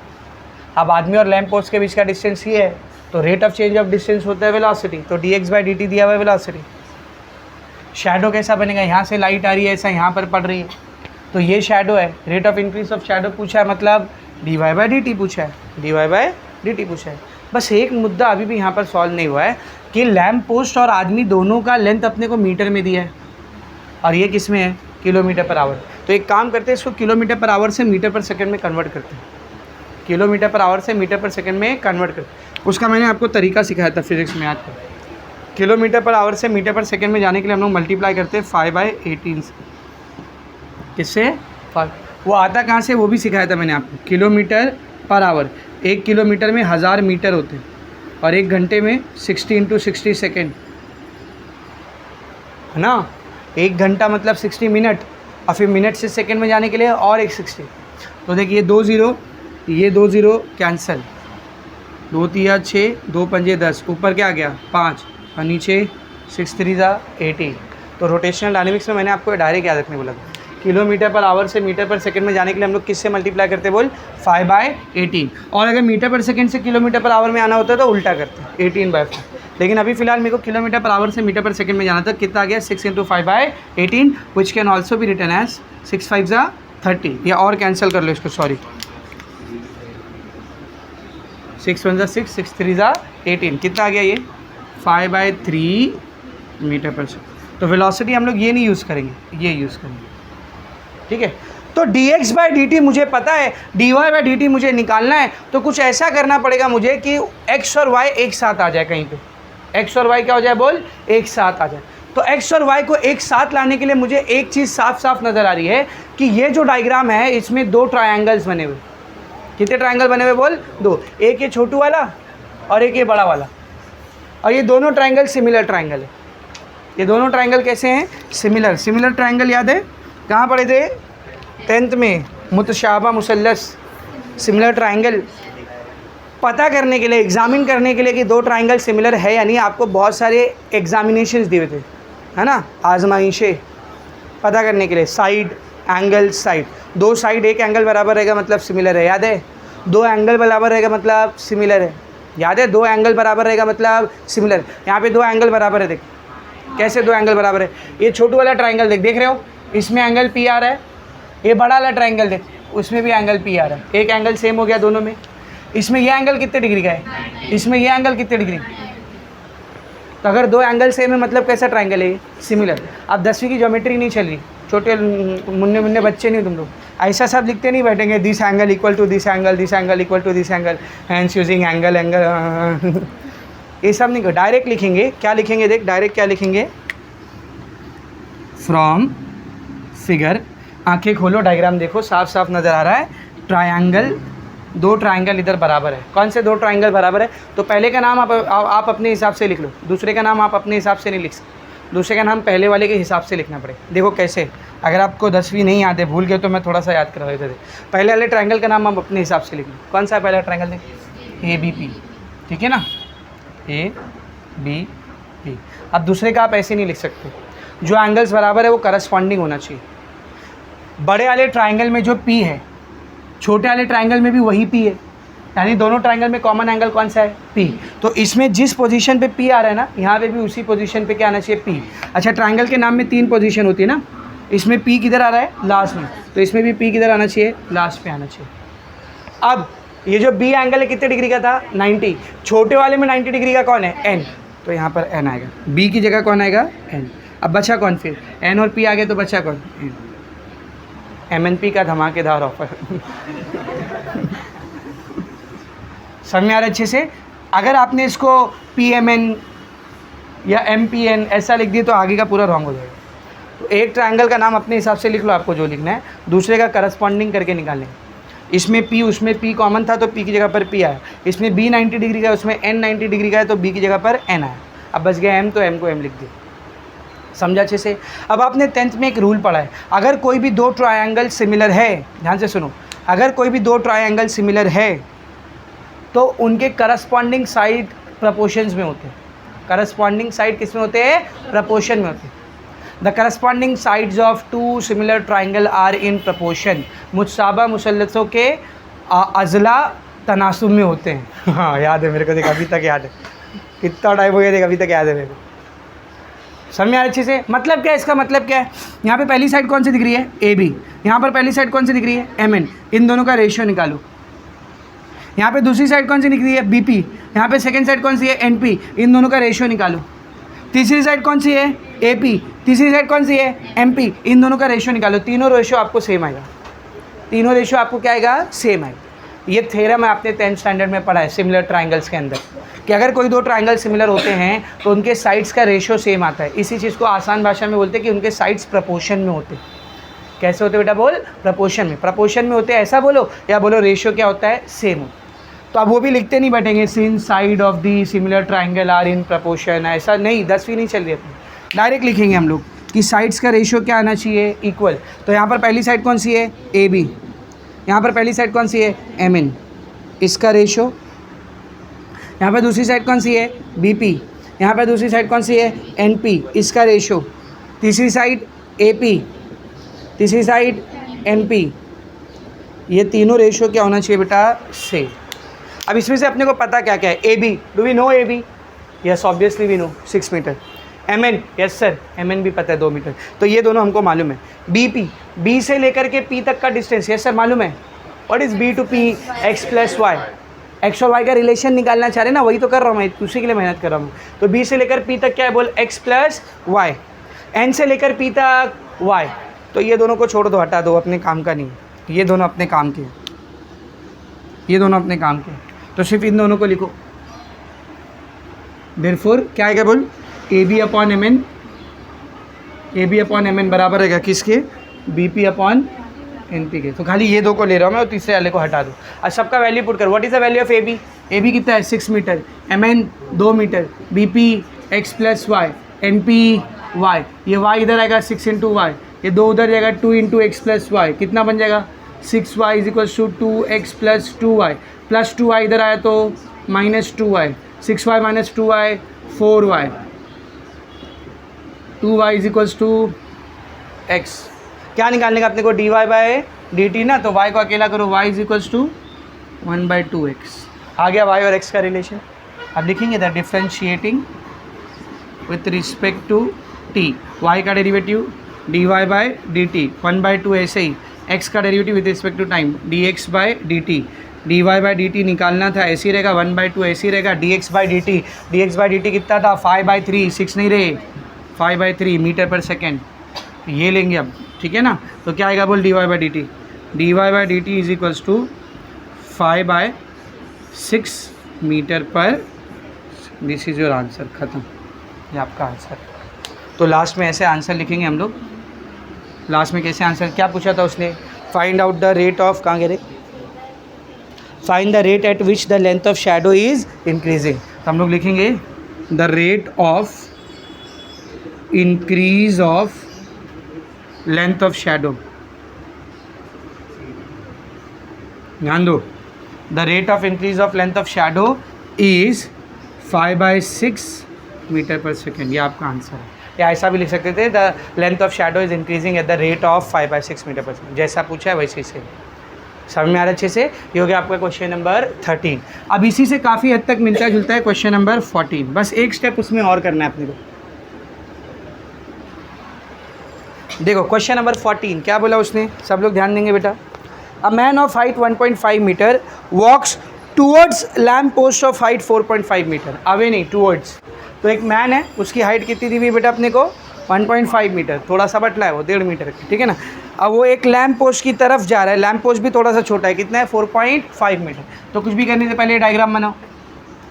अब आदमी और लैम्प पोस्ट के बीच का डिस्टेंस ये है, तो rate of change of distance होता है वेलोसिटी, तो dx/dt दिया हुआ है वेलोसिटी। शैडो कैसा बनेगा, यहाँ से लाइट आ रही है, ऐसा यहाँ पर पड़ रही है, तो ये शैडो है। Rate of increase of shadow पूछा है, मतलब dy/dt पूछा है, dy/dt पूछा है। बस एक मुद्दा अभी भी यहाँ पर सॉल्व नहीं हुआ है कि लैम्प पोस्ट और आदमी दोनों का लेंथ अपने को मीटर में दिया है, और ये किस में है, किलोमीटर पर आवर। तो एक काम करते हैं, इसको किलोमीटर पर आवर से मीटर पर सेकंड में कन्वर्ट करते हैं, किलोमीटर पर आवर से मीटर पर सेकंड में कन्वर्ट करते हैं। उसका मैंने आपको तरीका सिखाया था फिजिक्स में, याद करो। किलोमीटर पर आवर से मीटर पर सेकंड में जाने के लिए हम लोग मल्टीप्लाई करते हैं 5/18 से, किससे 5। वो आता कहाँ से वो भी सिखाया था मैंने आपको, किलोमीटर पर आवर, 1 किलोमीटर में 1000 मीटर होते हैं, और 1 घंटे में 60 × 60 सेकेंड, है ना। 1 घंटा मतलब 60 मिनट, और फिर मिनट से सेकंड में जाने के लिए और एक 60। तो देखिए 2 0, ये 2 0 कैंसिल, 2 3 6, 2 5 10, ऊपर क्या आ गया 5, और नीचे 6 3 18। तो रोटेशनल डायनेमिक्स में मैंने आपको डायरेक्ट याद रखने बोला था, किलोमीटर पर आवर से मीटर पर सेकंड में जाने के लिए हम लोग किससे मल्टीप्लाई करते बोल, 5/18। और अगर मीटर पर सेकंड से किलोमीटर पर आवर में आना होता है तो उल्टा करते, 18/5। लेकिन अभी फिलहाल मेरे को किलोमीटर पर आवर से मीटर पर सेकंड में जाना था, कितना आ गया 6 × 5/18, विच कैन ऑल्सो भी रिटर्न एज 6 5 30, या और कैंसिल कर लो इसको, सॉरी 6 1 6, 6 3 18, कितना आ गया ये 5/3 मीटर पर सेकंड। तो वेलोसिटी हम लोग ये नहीं यूज़ करेंगे, ये यूज़ करेंगे, ठीक है। तो dx/dt मुझे पता है, dy/dt मुझे निकालना है, तो कुछ ऐसा करना पड़ेगा मुझे कि x और y एक साथ आ जाए, कहीं पे x और y क्या हो जाए बोल, एक साथ आ जाए। तो x और y को एक साथ लाने के लिए मुझे एक चीज़ साफ साफ नज़र आ रही है कि ये जो डायग्राम है इसमें 2 ट्रायंगल्स बने हुए। कितने ट्रायंगल बने हुए बोल, 2, एक ये छोटू वाला और एक ये बड़ा वाला, और ये दोनों ट्रायंगल सिमिलर ट्रायंगल है। ये दोनों ट्रायंगल कैसे हैं, सिमिलर ट्रायंगल, याद है कहाँ पढ़े थे 10th में, मुतशाबा मुसल्लस, सिमिलर ट्रायंगल। पता करने के लिए, एग्जामिन करने के लिए कि 2 ट्रायंगल सिमिलर है या नहीं, आपको बहुत सारे एग्जामिनेशंस दिए थे, है ना, आजमाइशें पता करने के लिए। साइड, एंगल, साइड, 2 साइड एक एंगल बराबर रहेगा मतलब सिमिलर है, याद है। 2 एंगल बराबर रहेगा मतलब सिमिलर है, याद है। 2 एंगल बराबर रहेगा मतलब सिमिलर। यहाँ पे 2 एंगल बराबर है, देख कैसे 2 एंगल बराबर है। ये छोटू वाला ट्रायंगल देख रहे हो, इसमें एंगल पी आ रहा है। ये बड़ा वाला ट्रायंगल देख, उसमें भी एंगल पी आ रहा है। एक एंगल सेम हो गया दोनों में। इसमें ये एंगल कितने डिग्री का है, इसमें ये एंगल कितने डिग्री। तो अगर 2 एंगल सेम है मतलब कैसा ट्रायंगल है ये, सिमिलर। अब 10वीं की ज्योमेट्री नहीं चल रही, छोटे मुन्ने बच्चे नहीं तुम लोग, ऐसा सब लिखते नहीं बैठेंगे, this angle equal to this angle, this angle equal to this angle, hence using angle ये सब नहीं, डायरेक्ट लिखेंगे। क्या लिखेंगे देख, डायरेक्ट क्या लिखेंगे, फ्रॉम फिगर, आंखें खोलो, डायग्राम देखो, साफ साफ नज़र आ रहा है। ट्रायंगल, 2 ट्रायंगल इधर बराबर है। कौन से 2 ट्रायंगल बराबर है, तो पहले का नाम आप अपने हिसाब से लिख लो, दूसरे का नाम आप अपने हिसाब से नहीं लिख सकते, दूसरे का नाम पहले वाले के हिसाब से लिखना पड़ेगा। देखो कैसे, अगर आपको 10वीं नहीं याद है, भूल गए तो मैं थोड़ा सा याद करवा देते थे। पहले वाले ट्रायंगल का नाम आप अपने हिसाब से लिख लो। कौन सा है पहला ट्रायंगल, देख ABP, ठीक है ना, ABP। अब दूसरे का आप ऐसे नहीं लिख सकते, जो एंगल्स बराबर है वो करस्पॉन्डिंग होना चाहिए। बड़े वाले ट्रायंगल में जो P है, छोटे वाले ट्रायंगल में भी वही P है, यानी दोनों ट्रायंगल में कॉमन एंगल कौन सा है, P। तो इसमें जिस पोजीशन पे P आ रहा है ना, यहाँ पे भी उसी पोजीशन पे क्या आना चाहिए, P। अच्छा, ट्रायंगल के नाम में 3 पोजीशन होती है ना, इसमें P किधर आ रहा है, लास्ट में, तो इसमें भी P किधर आना चाहिए, लास्ट पे आना चाहिए। अब ये जो B एंगल है कितने डिग्री का था, 90। छोटे वाले में 90 डिग्री का कौन है, N, तो यहाँ पर N आएगा, B की जगह कौन आएगा, N। अब बचा कौन, फिर N और P आ गए तो बचा कौन, N। MNP का धमाकेदार ऑफर समझ में आ रहा है अच्छे से। अगर आपने इसको PMN या MPN ऐसा लिख दिया तो आगे का पूरा रॉन्ग हो जाएगा। तो एक ट्रायंगल का नाम अपने हिसाब से लिख लो, आपको जो लिखना है, दूसरे का करस्पॉन्डिंग करके निकालें। इसमें P, उसमें P कॉमन था तो P की जगह पर P आया। इसमें B 90 डिग्री का है, उसमें N 90 डिग्री का है तो B की जगह पर N आया। अब बच गया m, तो m को m लिख दिया। समझा अच्छे से। अब आपने 10th में एक रूल पढ़ा है, अगर कोई भी दो ट्रायंगल सिमिलर है, ध्यान से सुनो, अगर कोई भी दो ट्रायंगल सिमिलर है तो उनके करस्पॉन्डिंग साइड प्रपोर्शंस में होते हैं। करस्पॉन्डिंग साइड किस में होते हैं? प्रपोर्शन में होते हैं। The corresponding sides of two similar triangle are in proportion. मुतसाबा मुसल्लतों के अजला तनासुब में होते हैं। हाँ याद है मेरे को, देख अभी तक याद है, कितना टाइम हो गया, देख अभी तक याद है मेरे को। समझ में आ रहा अच्छे से? मतलब क्या है इसका? मतलब क्या है, यहाँ पे पहली साइड कौन सी दिख रही है? A B. यहाँ पर पहली साइड कौन सी दिख रही है? M N. इन दोनों का रेशियो निकालो। यहाँ पे दूसरी साइड कौन सी दिख रही है? B P. यहाँ पे सेकंड साइड कौन सी है? N P. इन दोनों का रेशियो निकालो। तीसरी साइड कौन सी है? ए पी। तीसरी साइड कौन सी है? M P. इन दोनों का रेशियो निकालो। तीनों रेशियो आपको सेम आएगा। तीनों रेशियो आपको क्या आएगा? सेम आएगा। ये थ्योरम आपने 10th स्टैंडर्ड में पढ़ा है सिमिलर ट्राइंगल्स के अंदर, कि अगर कोई दो ट्राइंगल सिमिलर होते हैं तो उनके साइड्स का रेशियो सेम आता है। इसी चीज़ को आसान भाषा में बोलते हैं कि उनके साइड्स प्रपोर्शन में होते हैं। कैसे होते बेटा? बोल, प्रपोर्शन में। प्रपोर्शन में होते हैं ऐसा बोलो, या बोलो रेशियो क्या होता है? सेम हो। तो अब वो भी लिखते नहीं बैठेंगे since side of the similar triangle are in proportion, ऐसा नहीं, 10वीं नहीं चल रही अपनी। डायरेक्ट लिखेंगे हम लोग कि साइड्स का रेशियो क्या आना चाहिए? इक्वल। तो यहाँ पर पहली साइड कौन सी है? A B. यहाँ पर पहली साइड कौन सी है? M N. इसका रेशियो। यहाँ पर दूसरी साइड कौन सी है? B P. यहाँ पर दूसरी साइड कौन सी है? N P. इसका रेशियो। तीसरी साइड ए पी। तीसरी साइड एन पी। ये तीनों रेशियो क्या होना चाहिए बेटा? सेम। अब इसमें से अपने को पता क्या क्या है? A B, do we know A B? Yes obviously we know, 6 metre. M N, yes sir, M N भी पता है 2 मीटर। तो ये दोनों हमको मालूम है। बी पी, बी से लेकर के पी तक का डिस्टेंस, यस सर मालूम है। What is B to P? X plus Y. X और वाई का रिलेशन निकालना चाह रहे ना, वही तो कर रहा हूँ मैं, उसी के लिए मेहनत कर रहा हूँ। तो बी से लेकर पी तक क्या है? बोल, एक्स प्लस वाई। एन से लेकर पी तक वाई। तो ये दोनों को छोड़ दो, हटा दो, अपने काम का नहीं। ये दोनों अपने काम के, ये दोनों अपने काम के, तो सिर्फ इन दोनों को लिखो। देयरफॉर क्या आएगा? बोल, A B upon M N. A B upon M N बराबर रहेगा किसके? B P upon N P के। तो खाली ये दो को ले रहा हूँ मैं और तीसरे वाले को हटा दो। और सबका वैल्यू पुट कर। What is the value of A B? A B कितना है? 6 metre. M N 2 metre. B P X plus Y. N P Y. ये वाई इधर आएगा 6 इंटू वाई, ये 2 उधर जाएगा 2 इंटू एक्स प्लस वाई। कितना बन जाएगा? 6y is equal to 2x plus 2y। Plus 2y इधर आया तो minus 2y। 6y minus 2y 4y। 2y is equals to x। क्या निकालने का अपने को? dy बाय dt ना, तो y को अकेला करो, y is equals to 1/2x। आ गया y और x का रिलेशन। अब लिखेंगे the differentiating with respect to t। y का डेरिवेटिव dy बाय dt 1/2 ऐसे ही। x का derivative with respect to time dx by dt। dy by dt निकालना था, ऐसे ही रहेगा, 1/2 ऐसे ही रहेगा। dx बाय dt कितना था? 5/3, 6 नहीं रहे, 5/3 मीटर पर सेकेंड। ये लेंगे अब, ठीक है ना। तो क्या आएगा? बोल, dy by dt। dy by dt is equals to 5/6 metre per. This is your answer. ख़त्म, ये आपका आंसर। तो लास्ट में ऐसे आंसर लिखेंगे हम लोग। लास्ट में कैसे आंसर? क्या पूछा था उसने? Find out the rate of, कहाँ गए रे? Find the rate at which the length of shadow is increasing. तो हम लोग लिखेंगे the rate of increase of length of shadow. ध्यान दो, the rate of increase of length of shadow is 5/6 metre per second. ये आपका answer है। या ऐसा भी लिख सकते थे, the length of shadow is increasing at the rate of 5/6 metre per second. जैसा पूछा है वैसे ही से। समझ में आ रहा अच्छे से? ये हो गया आपका क्वेश्चन नंबर 13। अब इसी से काफ़ी हद तक मिलता जुलता है क्वेश्चन नंबर 14। बस एक स्टेप उसमें और करना है अपने को। देखो क्वेश्चन नंबर 14 क्या बोला उसने, सब लोग ध्यान देंगे बेटा। A man of height 1.5 metre walks towards lamp post of height 4.5 metre. Away नहीं, टूवर्ड्स। तो एक मैन है, उसकी हाइट कितनी दी हुई बेटा अपने को? 1.5 मीटर। थोड़ा सा बटला है वो, 1.5 मीटर की, ठीक है ना। अब वो एक लैम्प पोस्ट की तरफ जा रहा है। लैम्प पोस्ट भी थोड़ा सा छोटा है, कितना है? 4.5 मीटर। तो कुछ भी करने से पहले डायग्राम बनाओ।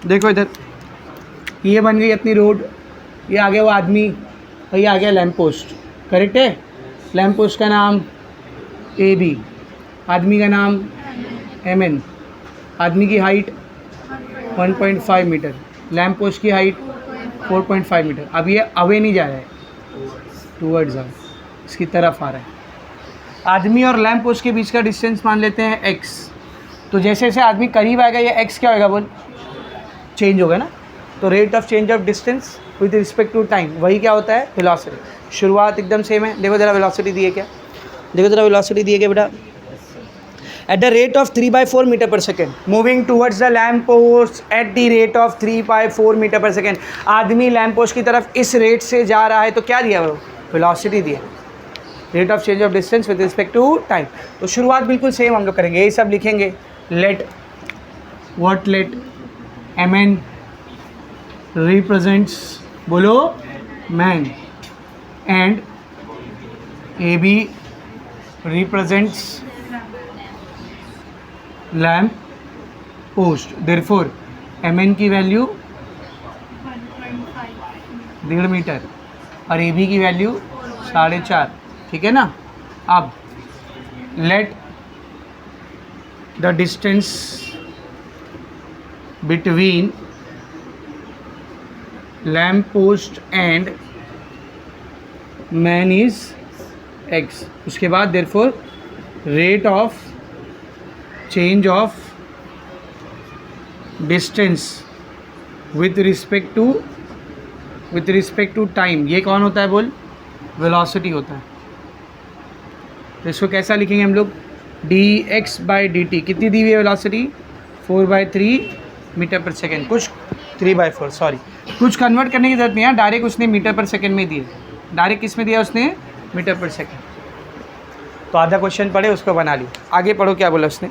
देखो इधर, ये बन गई अपनी रोड, ये आ गया वो आदमी, और ये आ गया लैम्प पोस्ट। करेक्ट है? लैम्प पोस्ट का नाम AB, आदमी का नाम MN। आदमी की हाइट 1.5 मीटर, लैम्प पोस्ट की हाइट 4.5 मीटर। अब ये अवे नहीं जा रहा है, टूवर्ड्स अवे, इसकी तरफ आ रहा है। आदमी और लैम्प पोस्ट के बीच का डिस्टेंस मान लेते हैं x। तो जैसे जैसे आदमी करीब आएगा ये x क्या होगा बोल, चेंज होगा ना। तो rate of change of distance with respect to time, वही क्या होता है, वेलोसिटी। शुरुआत एकदम सेम है। देखो ज़रा वेलोसिटी दी है क्या, देखो ज़रा वेलोसिटी दी है क्या बेटा। At the rate of 3/4 metre per second moving towards the lamp post at the rate of 3/4 metre per second. आदमी लैम्प पोस्ट की तरफ इस रेट से जा रहा है, तो क्या दिया वो, वेलोसिटी दिया, rate of change of distance with respect to time. तो शुरुआत बिल्कुल सेम हम लोग करेंगे, यही सब लिखेंगे। Let what, let mn represents, बोलो man, and ab represents lamp post. Therefore mn की वैल्यू 1.5 मीटर और ab की वैल्यू 4.5, ठीक है ना। अब let the distance between lamp post and man is x। उसके बाद therefore rate of change of distance with respect to time, ये कौन होता है बोल, वेलोसिटी होता है। तो इसको कैसा लिखेंगे हम लोग, dx/dt। कितनी दी हुई है वेलोसिटी, 4/3 मीटर पर सेकेंड, कुछ 3/4 सॉरी, कुछ कन्वर्ट करने की जरूरत नहीं है, डायरेक्ट उसने मीटर पर सेकेंड में दिए, डायरेक्ट किस में दिया उसने, मीटर पर सेकेंड। तो आधा क्वेश्चन पढ़े, उसको बना लिया। आगे पढ़ो क्या बोला उसने,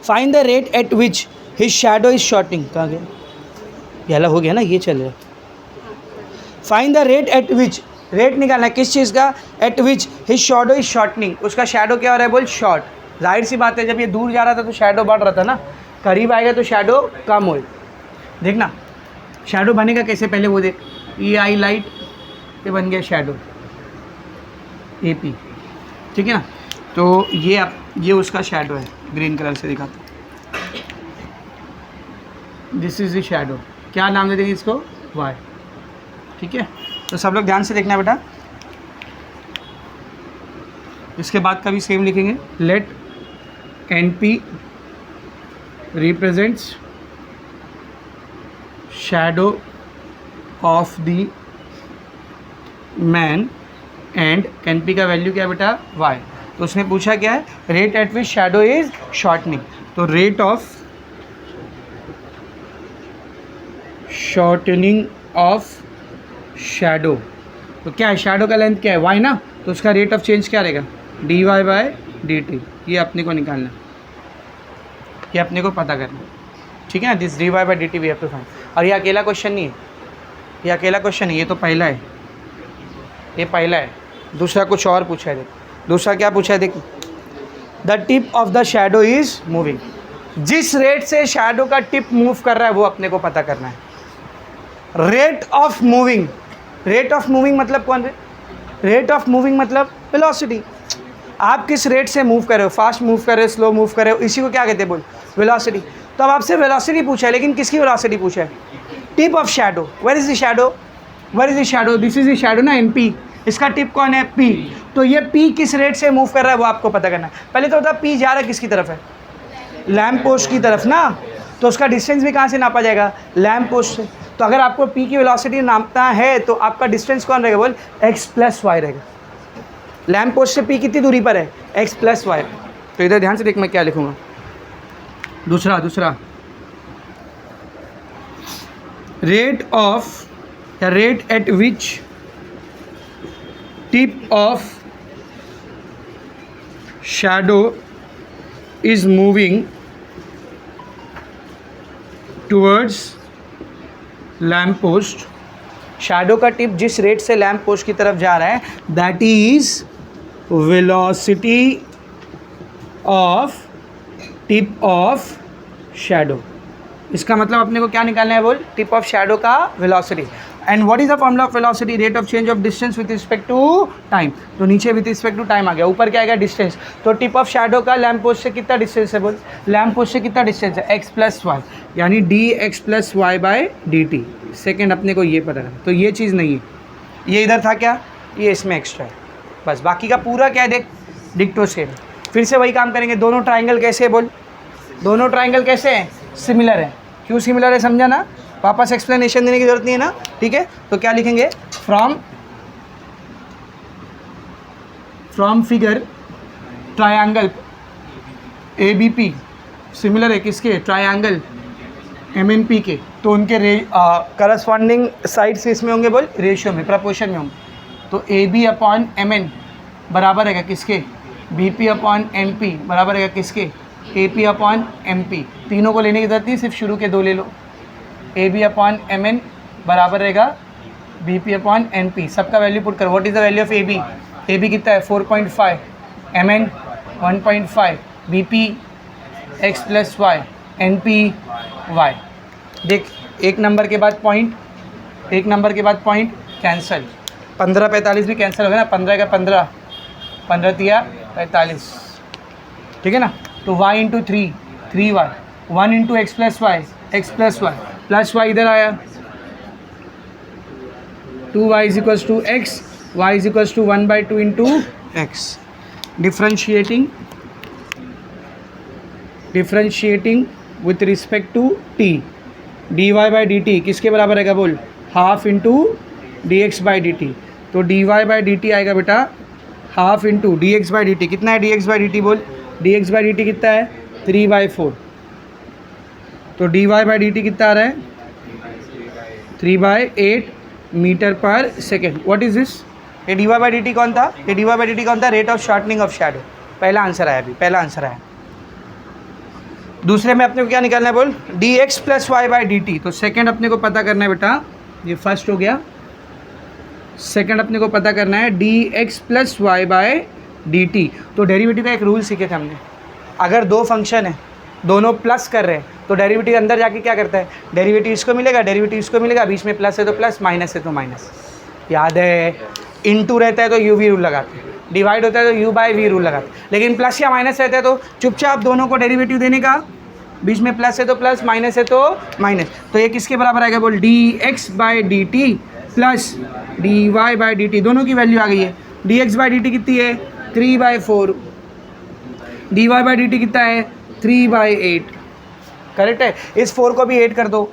find the rate at which his shadow is shortening. कहाँ गया, पहला हो गया ना, ये चल रहा है। Find the rate at which, rate निकालना है किस चीज़ का, eight which his shadow is shortening, उसका शैडो क्या हो रहा है बोल, शॉर्ट। जाहिर सी बात है, जब ये दूर जा रहा था तो शैडो बढ़ रहा था ना, करीब आएगा तो शैडो कम हो। देखना शैडो बनेगा कैसे, पहले वो देख, ई आई लाइट, ये बन गया शैडो ए पी, ठीक है ना। तो ये उसका शैडो है, ग्रीन कलर से दिखाता, दिस इज द शैडो, क्या नाम दे देंगे इसको, वाई, ठीक है। तो सब लोग ध्यान से देखना बेटा। इसके बाद का भी सेम लिखेंगे, let N P represents shadow of the man and N P का वैल्यू क्या बेटा, वाई। तो उसने पूछा क्या है, rate at which shadow is shortening. तो rate of shortening of shadow, तो क्या है, शैडो का लेंथ क्या है, वाई ना, तो उसका रेट ऑफ चेंज क्या रहेगा, dy/dt। ये अपने को निकालना, ये अपने को पता करना, ठीक है ना। This dy/dt we have to find. और ये अकेला क्वेश्चन नहीं है, ये अकेला क्वेश्चन नहीं, ये तो पहला है, ये पहला है। दूसरा कुछ और पूछा है, देख दूसरा क्या पूछा है, देख, the tip of the shadow is moving. जिस रेट से शैडो का टिप मूव कर रहा है वो अपने को पता करना है। Rate of moving, rate of moving मतलब कौन है, रेट ऑफ मूविंग मतलब वेलोसिटी। आप किस रेट से मूव कर रहे हो, फास्ट मूव कर रहे हो, स्लो मूव कर रहे हो, इसी को क्या कहते हैं बोल, वेलोसिटी। तो अब आपसे वेलोसिटी पूछा है, लेकिन किसकी वेलोसिटी पूछा है, tip of shadow. Where is the shadow, where is the shadow, this is the shadow ना, एन पी। इसका टिप कौन है, पी। तो ये पी किस रेट से मूव कर रहा है वो आपको पता करना है। पहले तो बता पी जा रहा है किसकी तरफ है, लैम्प पोस्ट की तरफ ना, तो उसका डिस्टेंस भी कहाँ से नापा जाएगा, लैम्प पोस्ट से। तो अगर आपको पी की वेलोसिटी नापना है तो आपका डिस्टेंस कौन रहेगा बोल, x+y रहेगा। लैम्प पोस्ट से पी कितनी दूरी पर है, x+y। तो इधर ध्यान से देख मैं क्या लिखूँगा, दूसरा रेट ऑफ या rate at which tip of shadow is moving towards lamp post. Shadow का टिप जिस रेट से लैम्प पोस्ट की तरफ जा रहा है, that is velocity of tip of shadow. इसका मतलब अपने को क्या निकालना है बोल, टिप ऑफ शैडो का velocity. And what is the formula of velocity, rate of change of distance with respect to time. तो नीचे विथ रिस्पेक्ट टू टाइम आ गया, ऊपर क्या आएगा डिस्टेंस। तो टिप ऑफ शैडो का लैम्प पोस्ट से कितना डिस्टेंस है बोल, लैम्प पोस्ट से कितना डिस्टेंस है x प्लस वाई, यानी D X plus Y by D T. Second अपने को ये पता है, तो ये चीज़ नहीं है, ये इधर था क्या, ये इसमें एक्स्ट्रा है बस, बाकी का पूरा क्या है देख डिक्टो सेम। फिर से वही काम करेंगे, दोनों ट्राइंगल कैसे है बोल, दोनों ट्राइंगल कैसे हैं, सिमिलर है। क्यों सिमिलर है समझा ना, वापस एक्सप्लेनेशन देने की जरूरत नहीं है ना, ठीक है। तो क्या लिखेंगे, from figure triangle A B P similar है किसके, ट्रायंगल एम एन पी के, तो उनके करस्पॉन्डिंग साइड्स इसमें होंगे बोल, रेशियो में, प्रपोर्शन में होंगे। तो A B upon M N बराबर रहेगा किसके, B P upon M P बराबर रहेगा किसके, A P upon M P. तीनों को लेने की जरूरत नहीं, सिर्फ शुरू के दो ले लो। A B upon M N बराबर रहेगा B P upon N P. सबका वैल्यू पुट करो। What is the value of A B, A B कितना है 4.5, M N 1.5, B P X plus Y, N P Y. देख एक number के बाद पॉइंट, एक नंबर के बाद पॉइंट कैंसिल, 15 45 भी कैंसिल हो गया ना, 15 का 15, 15 तिया 45, ठीक है ना। तो y into 3y, 1 into X plus Y, X plus Y, plus Y इधर आया, 2y is equals to X, y is equals to 1/2 into X. Differentiating with respect to t, dy by D T किसके बराबर रहेगा बोल, half into D x by D T. तो dy by D T आएगा बेटा half into D x by D T. कितना है D x by D T बोल, D x by D T कितना है 3/4। तो D Y by D T कितना आ रहा है 3/8 metre per second. What is this, ये D Y by D T कौन था, ये D Y by D T कौन था, rate of shortening of shadow. पहला आंसर आया, अभी पहला आंसर आया। दूसरे में अपने को क्या निकालना है बोल, D X plus Y by D T. तो सेकेंड अपने को पता करना है बेटा, ये फर्स्ट हो गया। सेकेंड अपने को पता करना है D X plus Y by D T. तो डेरिवेटिव का एक रूल सीखे थे हमने, अगर दो फंक्शन है दोनों प्लस कर रहे हैं तो डेरिवेटिव अंदर जाके क्या करता है, डेरिवेटिव इसको मिलेगा, डेरिवेटिव इसको मिलेगा, बीच में प्लस है तो प्लस, माइनस है तो माइनस। याद है, इनटू रहता है तो यू वी रूल लगाते हैं, डिवाइड होता है तो यू बाई वी रूल लगाते हैं। लेकिन प्लस या माइनस रहता है तो चुपचाप दोनों को डेरिवेटिव देने का, बीच में प्लस है तो प्लस, माइनस है तो माइनस। तो ये किसके बराबर आएगा बोल, D x by D T plus D Y by D T. दोनों की वैल्यू आ गई है। D x by D T कितनी है 3/4, D Y by D T कितना है 3/8। करेक्ट है। इस 4 को भी 8 कर दो,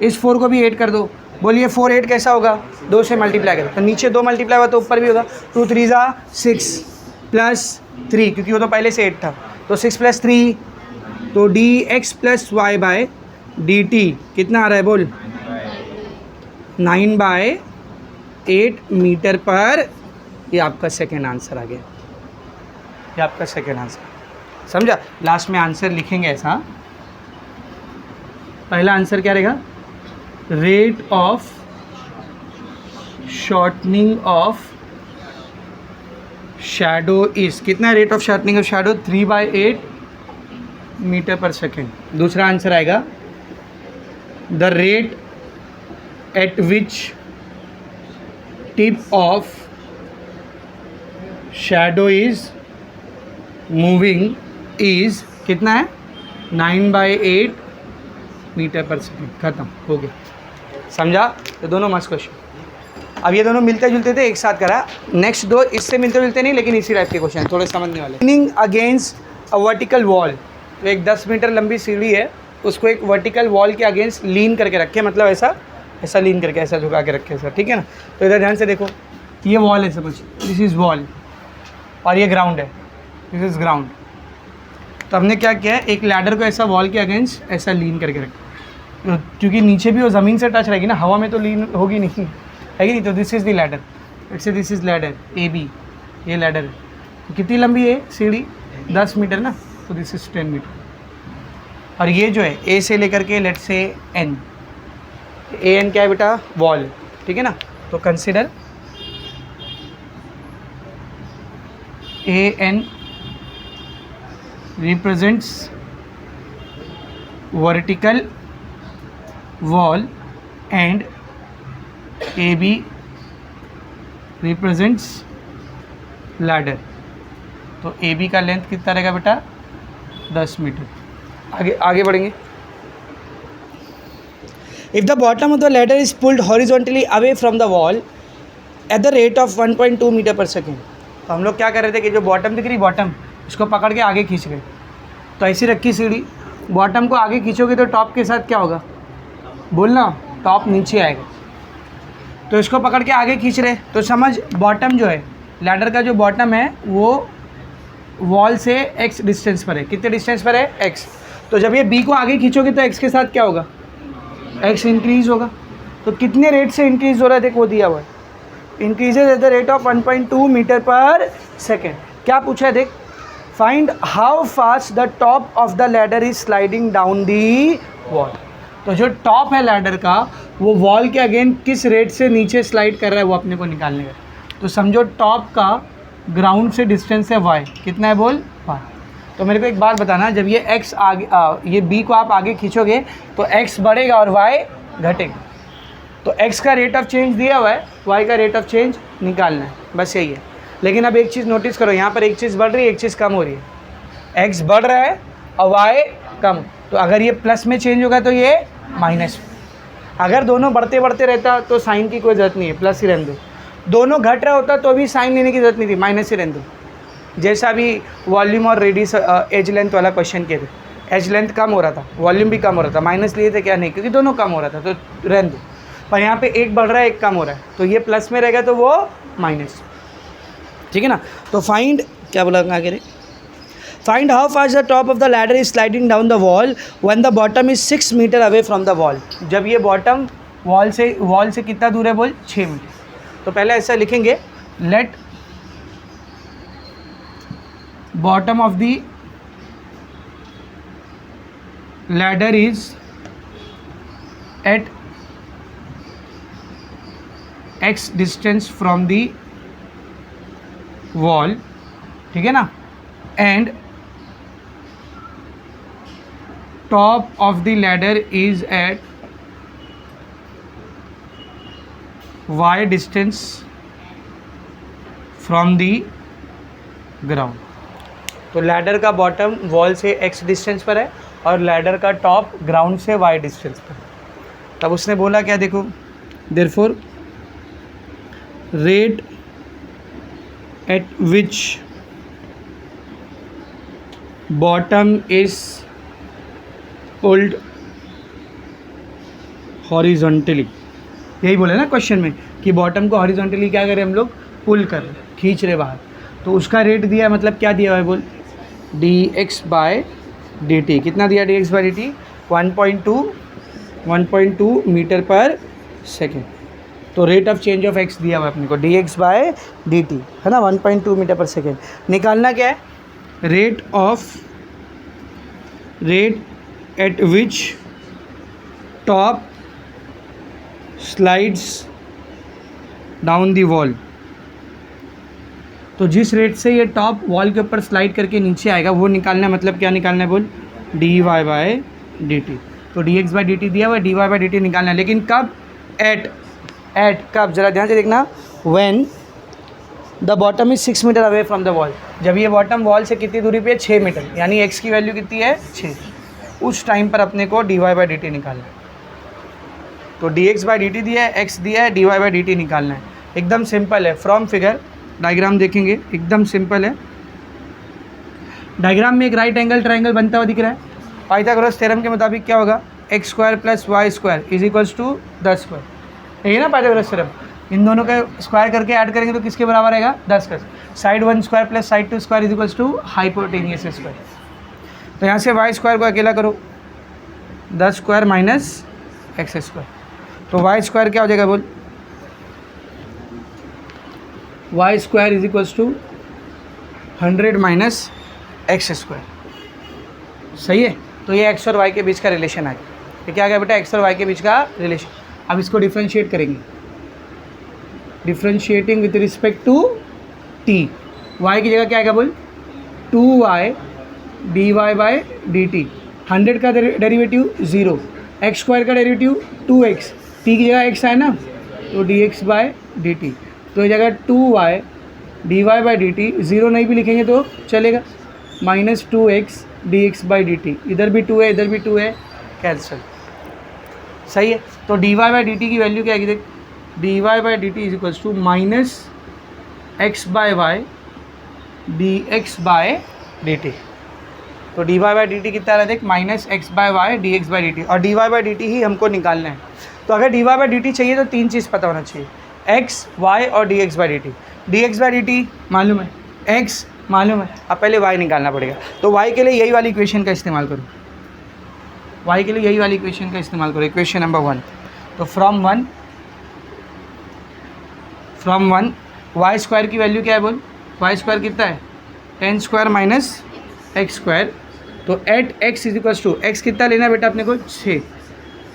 इस 4 को भी 8 कर दो। बोलिए 4 8 कैसा होगा, 2 से मल्टीप्लाई करें तो नीचे 2 मल्टीप्लाई हुआ तो ऊपर भी होगा। 2 3 6 प्लस 3, क्योंकि वो तो पहले से 8 था, तो 6 प्लस 3, तो D X plus Y by D T कितना आ रहा है बोल, 9/8 मीटर पर। ये आपका सेकेंड आंसर आ गया, ये आपका सेकेंड आंसर, समझा। लास्ट में आंसर लिखेंगे ऐसा, पहला आंसर क्या रहेगा, rate of shortening of shadow is, कितना है rate of shortening of shadow 3/8 metre per second. दूसरा आंसर आएगा the rate at which tip of shadow is moving is, कितना है 9/8 मीटर पर सेकेंड। खत्म हो गया, समझा। तो दोनों मस्त क्वेश्चन। अब ये दोनों मिलते जुलते थे, एक साथ करा। नेक्स्ट दो इससे मिलते जुलते नहीं, लेकिन इसी टाइप के क्वेश्चन थोड़े समझने वाले। Leaning against a vertical wall, तो एक 10 मीटर लंबी सीढ़ी है, उसको एक वर्टिकल वॉल के अगेंस्ट लीन करके रखे, मतलब ऐसा ऐसा लीन करके, ऐसा झुका के रखे ऐसा, ठीक है ना। तो इधर ध्यान से देखो, ये वॉल है समझ, दिस इज़ वॉल और ये ग्राउंड है, दिस इज़ ग्राउंड। तो हमने क्या किया है, एक लैडर को ऐसा वॉल के अगेंस्ट ऐसा लीन करके रखा, क्योंकि नीचे भी वो ज़मीन से टच रहेगी ना, हवा में तो लीन होगी नहीं, है कि नहीं। तो this is the ladder, it's this is ladder A B, ये लैडर है। तो कितनी लंबी है सीढ़ी 10 मीटर ना, तो दिस इज़ 10 मीटर। और ये जो है ए से लेकर के लेट से एन, ए एन क्या है बेटा, वॉल, ठीक है ना। तो consider A N represents vertical wall and A B represents ladder. तो ए बी का लेंथ कितना रहेगा बेटा 10 मीटर। आगे बढ़ेंगे। If the bottom of the ladder is pulled horizontally away from the wall at the rate of 1.2 metre per second. तो हम लोग क्या कर रहे थे कि जो बॉटम दिख रही बॉटम, इसको पकड़ के आगे खींच गए। तो ऐसी रखी सीढ़ी, बॉटम को आगे खींचोगे तो टॉप के साथ क्या होगा बोलना, टॉप नीचे आएगा। तो इसको पकड़ के आगे खींच रहे, तो समझ बॉटम जो है लैडर का जो बॉटम है वो वॉल से x डिस्टेंस पर है। कितने डिस्टेंस पर है x। तो जब ये b को आगे खींचोगे तो x के साथ क्या होगा, x इंक्रीज़ होगा। तो कितने रेट से इंक्रीज़ हो रहा है देख, वो दिया हुआ है, increases at the rate of 1.2 metre per second. क्या पूछा है देख, find how fast the top of the ladder is sliding down the wall. तो जो टॉप है लैडर का वो वॉल के अगेन किस रेट से नीचे स्लाइड कर रहा है वो अपने को निकालने का। तो समझो टॉप का ग्राउंड से डिस्टेंस है y, कितना है बोल y। तो मेरे को एक बात बताना, जब ये x आगे ये b को आप आगे खींचोगे तो x बढ़ेगा और y घटेगा। तो x का रेट ऑफ चेंज दिया हुआ है, y का रेट ऑफ चेंज निकालना है, बस यही है। लेकिन अब एक चीज़ नोटिस करो, यहाँ पर एक चीज़ बढ़ रही है, एक चीज़ कम हो रही है। x बढ़ रहा है और y कम। तो अगर ये प्लस में चेंज होगा तो ये माइनस में। अगर दोनों बढ़ते बढ़ते रहता तो साइन की कोई ज़रूरत नहीं है, प्लस ही रहने दो। दोनों घट रहा होता तो भी साइन लेने की ज़रूरत नहीं थी, माइनस ही रहने दो। जैसा भी वॉल्यूम और रेडियस एज लेंथ वाला क्वेश्चन किए थे, एज लेंथ कम हो रहा था, वॉल्यूम भी कम हो रहा था, माइनस लिए थे क्या नहीं, क्योंकि दोनों कम हो रहा था तो रहने दो। पर यहाँ पे एक बढ़ रहा है एक कम हो रहा है, तो ये प्लस में रहेगा तो वो माइनस, ठीक है ना। तो फाइंड क्या बोला आगे रे, find how fast the top of the ladder is sliding down the wall when the bottom is 6 metre away from the wall. जब ये बॉटम वॉल से कितना दूर है बोल 6 मीटर। तो पहले ऐसा लिखेंगे, let bottom of the ladder is at x distance from the wall, ठीक है ना, and top of the ladder is at y distance from the ground. तो लैडर का बॉटम वॉल से x डिस्टेंस पर है और लैडर का टॉप ग्राउंड से y डिस्टेंस पर। तब उसने बोला क्या, देखो, therefore rate at which bottom is pulled horizontally. यही बोले ना क्वेश्चन में कि बॉटम को हॉरिजॉन्टली क्या करें हम लोग, पुल कर रहे, खींच रहे बाहर। तो उसका रेट दिया है, मतलब क्या दिया हुआ है बोल, dx/dt। कितना दिया dx/dt, 1.2 मीटर पर सेकेंड। तो rate of change of x दिया हुआ है अपने को dx/dt, है ना, 1.2 मीटर पर सेकेंड। निकालना क्या है, rate at which top slides down the wall. तो जिस रेट से ये टॉप वॉल के ऊपर स्लाइड करके नीचे आएगा वो निकालना है। मतलब क्या निकालना है बोल, dy/dt। तो dx/dt दिया हुआ है, dy/dt निकालना है। लेकिन कब, एट कब, ज़रा ध्यान से देखना, when the bottom is 6 metre away from the wall. जब ये बॉटम वॉल से कितनी दूरी पे है, 6 मीटर, यानी x की वैल्यू कितनी है 6। उस टाइम पर अपने को dy/dt निकालना है। तो dx/dt दिया है, x दिया है, dy/dt निकालना है। एकदम सिंपल है, फ्रॉम फिगर डायग्राम देखेंगे, एकदम सिंपल है। डायग्राम में एक राइट एंगल ट्रायंगल बनता हुआ दिख रहा है। पाइथागोरस थ्योरम के मुताबिक क्या होगा, x² + y² is equals to 10²। यही ना पाइथागोरस थ्योरम। इन दोनों का स्क्वायर करके ऐड करेंगे तो किसके बराबर आएगा, 10 का। Side 1² + side 2² is equals to hypotenuse square. तो यहाँ से y² को अकेला करो, 10² - x²। तो y² क्या हो जाएगा बोल, y² is equals to 100 - x²। सही है। तो ये x और y के बीच का रिलेशन आएगा। ये क्या आ गया बेटा, x और y के बीच का रिलेशन। अब इसको डिफ्रेंशिएट करेंगे, differentiating with respect to t। y की जगह क्या आएगा बोल, 2y dy/dt। 100 का डेरिवेटिव 0, x² का डेरिवेटिव 2x, टी की जगह एक्स आए ना, तो D x by D T, तो ये जगह 2y d Y by D t, zero नहीं भी लिखेंगे तो चलेगा, -2x d x by D t, इधर भी 2 है इधर भी 2 है, कैंसिल। सही है, तो D Y by D T की वैल्यू क्या आएगी देख, D Y by D T is equals to -x by Y D x by D T. तो D Y by D T कितना रहा देख, -x by Y D x by D T, और D Y by D T ही हमको निकालना है। तो अगर D Y by D T चाहिए तो 3 चीज़ पता होना चाहिए, x, y और D x by D T. D x by D T मालूम है, x मालूम है, अब पहले y निकालना पड़ेगा। तो y के लिए यही वाली इक्वेशन का इस्तेमाल करो, y के लिए यही वाली इक्वेशन का इस्तेमाल करो, इक्वेशन नंबर 1। तो फ्रॉम वन वाई स्क्वायर की वैल्यू क्या है बोल, वाई स्क्वायर कितना है 10 स्क्वायर माइनस एक्स स्क्वायर, तो at x is equals to, x कितना लेना है बेटा अपने को 6,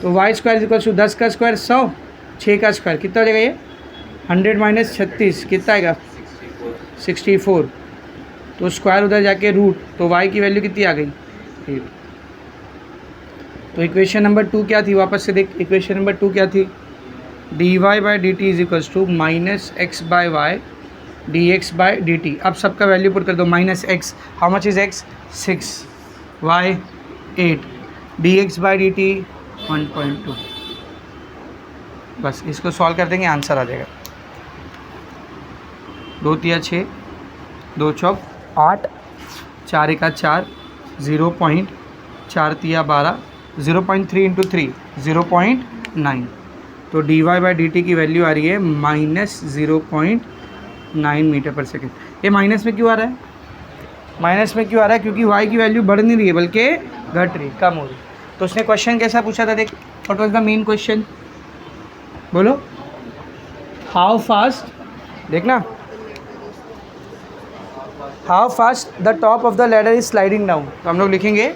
तो y square is equals to 10 का स्क्वायर 100, 6 का स्क्वायर कितना हो जाएगा ये 100 माइनस 36 कितना आएगा 64, तो स्क्वायर उधर जाके रूट, तो y की वैल्यू कितनी आ गई 8। तो इक्वेशन नंबर 2 क्या थी, वापस से देख, इक्वेशन नंबर 2 क्या थी, d Y by D T is equals to -x by Y D x by D T. अब सबका वैल्यू पुट कर दो, -x, how much is x 6, y 8, d x by D t 1.2। बस इसको solve कर देंगे, आंसर आ जाएगा। 2 तिया 6, 2 चौक 8, 4 एका 4, 0.4 तिया 12, 0.3 इंटू 3 0.9। तो D Y by D T की वैल्यू आ रही है -0.9 मीटर पर सेकेंड। ये माइनस में क्यों आ रहा है, माइनस में क्यों आ रहा है, क्योंकि y की वैल्यू बढ़ नहीं रही है बल्कि घट रही, कम हो रही। तो उसने क्वेश्चन कैसा पूछा था देख, what was the main question, बोलो हाउ फास्ट, देखना, how fast the top of the ladder is sliding down. तो हम लोग लिखेंगे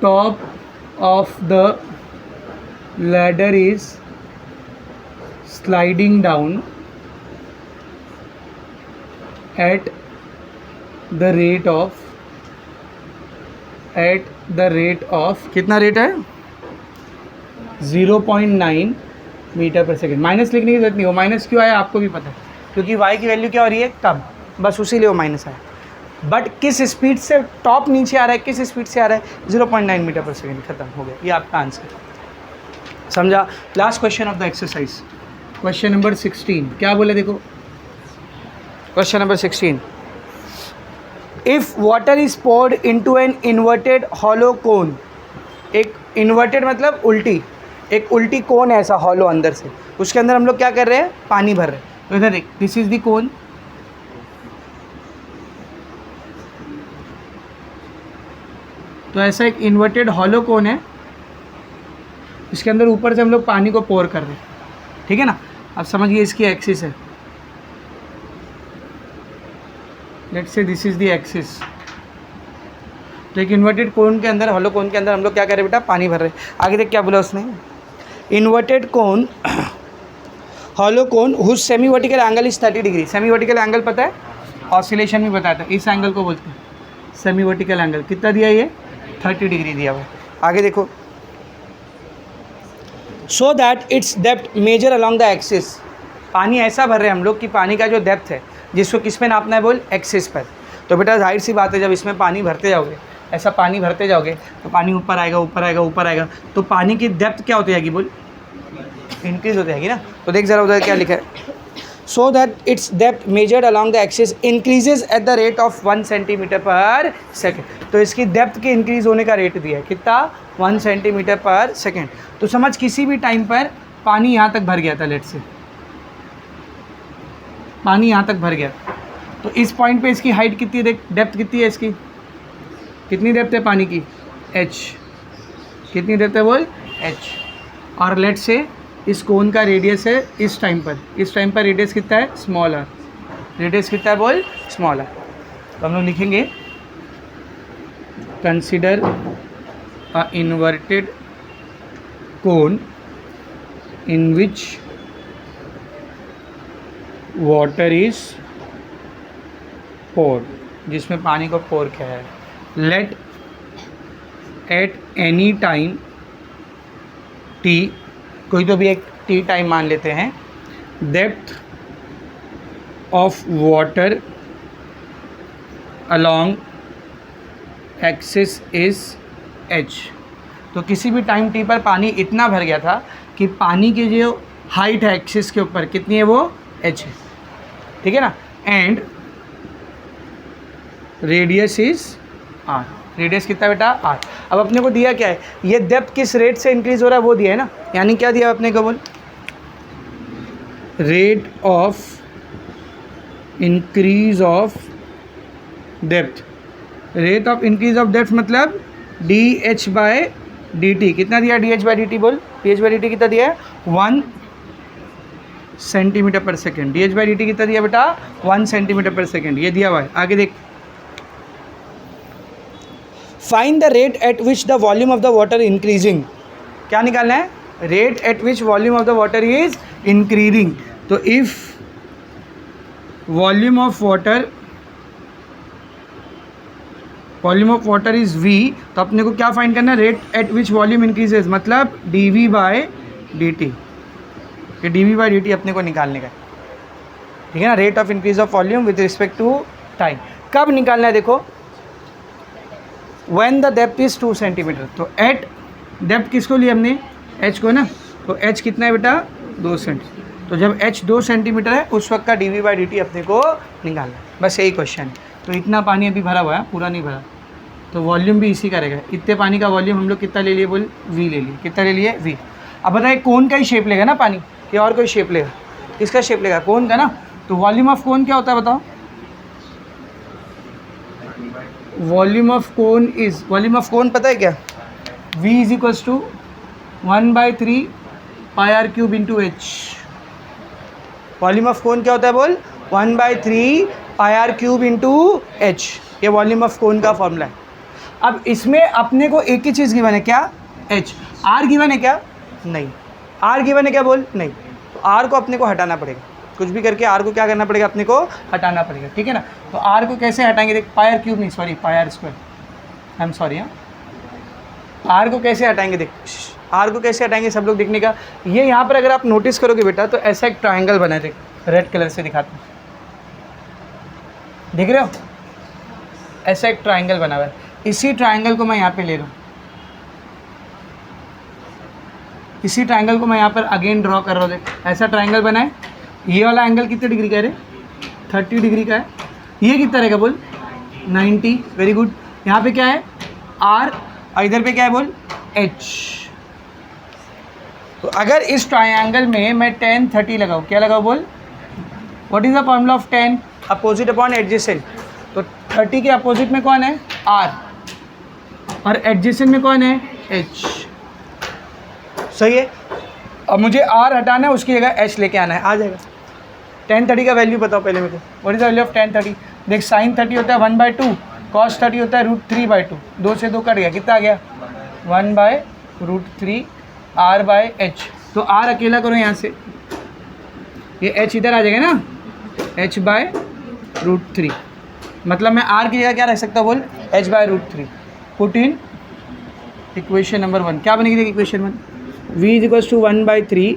top of the ladder is sliding down eight the rate of कितना रेट है 0.9 मीटर पर सेकेंड। माइनस लिखने की जरूरत नहीं, वो माइनस क्यों आया आपको भी पता है, क्योंकि y की वैल्यू क्या हो रही है कम, बस उसी लिए वो माइनस आया। बट किस स्पीड से टॉप नीचे आ रहा है, किस स्पीड से आ रहा है 0.9 मीटर पर सेकेंड, खत्म हो गया, ये आपका आंसर, समझा। Last question of the exercise, question number 16 क्या बोले देखो, question number 16, if water is poured into an inverted hollow cone, एक इन्वर्टेड मतलब उल्टी, एक उल्टी कोन है ऐसा हॉलो अंदर से, उसके अंदर हम लोग क्या कर रहे हैं पानी भर रहे हैं। तो इधर देख, दिस इज द कोन, तो ऐसा एक इन्वर्टेड हॉलो कोन है, इसके अंदर ऊपर से हम लोग पानी को पोर कर रहे हैं, ठीक है ना। अब समझिए इसकी एक्सिस है, let's say this is the axis, तो एक इन्वर्टेड कोन के अंदर, हॉलो कोन के अंदर हम लोग क्या कर रहे हैं बेटा पानी भर रहे हैं। आगे देख क्या बोला उसने, inverted cone hollow cone whose semi vertical angle is 30 degree. Semi vertical angle पता है, ऑसिलेशन भी बताया था, इस एंगल को बोलते हैं सेमी वर्टिकल एंगल। कितना दिया ये 30 डिग्री दिया हुआ है। आगे देखो, so that its depth measure along the axis, पानी ऐसा भर रहे हैं हम लोग कि पानी का जो डेप्थ है जिसको किस पे नापना है बोल, एक्सिस पर। तो बेटा जाहिर सी बात है, जब इसमें पानी भरते जाओगे, ऐसा पानी भरते जाओगे तो पानी ऊपर आएगा ऊपर आएगा ऊपर आएगा, तो पानी की डेप्थ क्या होती जाएगी बोल, इंक्रीज होती जाएगी ना। तो देख जरा उधर क्या लिखा है, सो that its depth measured along the axis increases at the rate of 1 centimetre per second. तो इसकी डेप्थ के इंक्रीज होने का रेट दिया है कितना, 1 सेंटीमीटर पर सेकेंड। तो समझ किसी भी टाइम पर पानी यहाँ तक भर गया था, लेट से पानी यहाँ तक भर गया, तो इस पॉइंट पे इसकी हाइट कितनी है देख, डेप्थ कितनी है इसकी, कितनी डेप्थ है पानी की h, कितनी डेप्थ है बोल h। और लेट से इस कोन का रेडियस है इस टाइम पर रेडियस कितना है स्मॉल r, रेडियस कितना है बोल स्मॉल r। तो हम लोग लिखेंगे consider a inverted cone in which water is poured, जिसमें पानी को पोर किया है, let at any time t, कोई तो भी एक टी टाइम मान लेते हैं, depth of water along axis is h. तो किसी भी टाइम टी पर पानी इतना भर गया था कि पानी की जो हाइट है एक्सिस के ऊपर कितनी है, वो एच है, ठीक है ना, and radius is r. Radius कितना बेटा, आर। अब अपने को दिया क्या है, ये डेप्थ किस रेट से इंक्रीज हो रहा है वो दिया है ना, यानी क्या दिया अपने को, बोल rate of increase of depth. Rate of increase of depth मतलब D H by D T. कितना दिया D H by D T, बोल D H by D T कितना दिया है, 1 centimetre per second. D H by D T कितना दिया बेटा, 1 सेंटीमीटर पर सेकेंड, ये दिया हुआ है। आगे देख, find the rate at which the volume of the water increasing. क्या निकालना है, rate at which volume of the water is increasing. तो if volume of water is v, तो अपने को क्या फाइंड करना है, rate at which volume increases, मतलब dv बाय dt। ये dv बाय dt अपने को निकालने का है, ठीक है ना, rate of increase of volume with respect to time. कब निकालना है देखो, when the depth is 2 centimetre. तो एट डेप्थ किसको लिया हमने, h को ना, तो h कितना है बेटा, 2 सेंटीमीटर। तो जब h 2 सेंटीमीटर है उस वक्त का dv बाई dt अपने को निकालना है, बस यही क्वेश्चन है। तो इतना पानी अभी भरा हुआ है, पूरा नहीं भरा, तो वॉल्यूम भी इसी का रहेगा। इतने पानी का वॉल्यूम हम लोग कितना ले लिए, बोल v ले लिए। कितना ले लिए, v। अब बताइए कौन का ही शेप लेगा ना पानी, कि और कोई शेप लेगा, किसका शेप लेगा, कौन का ना। तो वॉल्यूम ऑफ कोन क्या होता है बताओ, वॉल्यूम ऑफ कोन पता है क्या, v is equals to 1/3 pi r cube into h. Volume of cone क्या होता है, बोल 1/3 pi r cube into h. ये वॉल्यूम ऑफ कोन का फॉर्मूला है। अब इसमें अपने को एक ही चीज़ गिवन है, क्या, एच। आर गिवन है क्या, नहीं। आर गिवन है क्या, बोल नहीं। तो आर को अपने को हटाना पड़ेगा, कुछ भी करके आर को क्या करना पड़ेगा, अपने को हटाना पड़ेगा, ठीक है ना। तो आर को कैसे हटाएंगे, देख, पाई आर क्यूब नहीं, sorry pi r square, I am sorry. हाँ, आर को कैसे हटाएंगे, देख आर को कैसे हटाएंगे सब लोग देखने का। ये यहाँ पर अगर आप नोटिस करोगे बेटा, तो ऐसा एक ट्राइंगल बना है, देख रेड कलर से दिखाते हैं, देख रहे हो, ऐसा एक ट्राइंगल बना हुआ है। इसी ट्राइंगल को मैं यहाँ पे ले रहा हूँ, इसी ट्राइंगल को मैं यहाँ पर अगेन ड्रॉ कर रहा हूँ। देख ऐसा ट्राइंगल बना है, ये वाला एंगल कितने डिग्री का है, 30 डिग्री का है। ये कितना रहेगा, बोल 90, वेरी गुड। यहाँ पे क्या है, आर, और इधर पे क्या है, बोल एच। तो अगर इस ट्राइंगल में मैं tan 30 लगाऊँ, क्या लगाऊँ, बोल what is the formula of tan, opposite upon adjacent. तो 30 के अपोजिट में कौन है, r, और एडजेसेंट में कौन है, h, सही है। अब मुझे r हटाना है, उसकी जगह h लेके आना है, आ जाएगा। tan 30 का वैल्यू बताओ पहले मेरे को, what is the value of tan 30। देख sin 30 होता है 1/2, cos 30 होता है √3/2, 2 से 2 कट गया, कितना आ गया 1/√3 r/h। तो r अकेला करो यहाँ से, ये h इधर आ जाएगा ना, h/√3, मतलब मैं r की जगह क्या रख सकता हूँ, बोल h/√3। Put in equation number 1, क्या बनेगी देखिए equation 1, v is equals to 1/3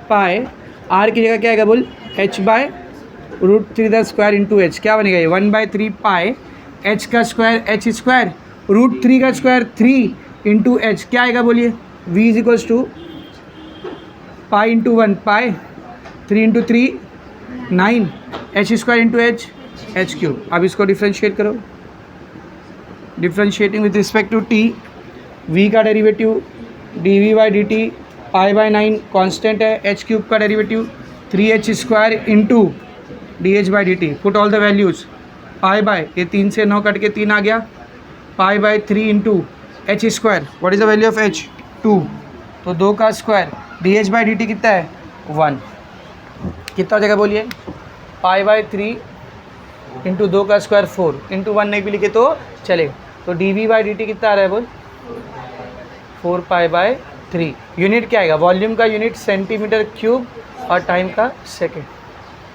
pi, r की जगह क्या आएगा, बोल h/√3 the square into h। क्या बनेगा ये 1/3 पाई, h का स्क्वायर h स्क्वायर, √3 का स्क्वायर 3 इंटू h, क्या आएगा बोलिए, v is equals to pi into 1 pi, 3 into 3 9, h square into h cube. अब इसको डिफ्रेंशिएट करो, differentiating with respect to t, v का derivative dv by dt, pi by 9 constant है, h cube का derivative 3h square into dh by dt। Put all the values, pi by, ये 3 से 9 cut के 3 आ गया, pi by 3 into h square, what is the value of h, 2, तो 2 का square, dh by dt कितना है 1, कितना हो जाएगा बोलिए, पाई बाई 3 इंटू 2 का स्क्वायर 4 इंटू 1 नहीं भी लिखे तो चलेगा। तो dv बाई dt कितना आ रहा है बोल 4 पाई बाई 3। यूनिट क्या आएगा, वॉल्यूम का यूनिट सेंटीमीटर क्यूब और टाइम का सेकेंड।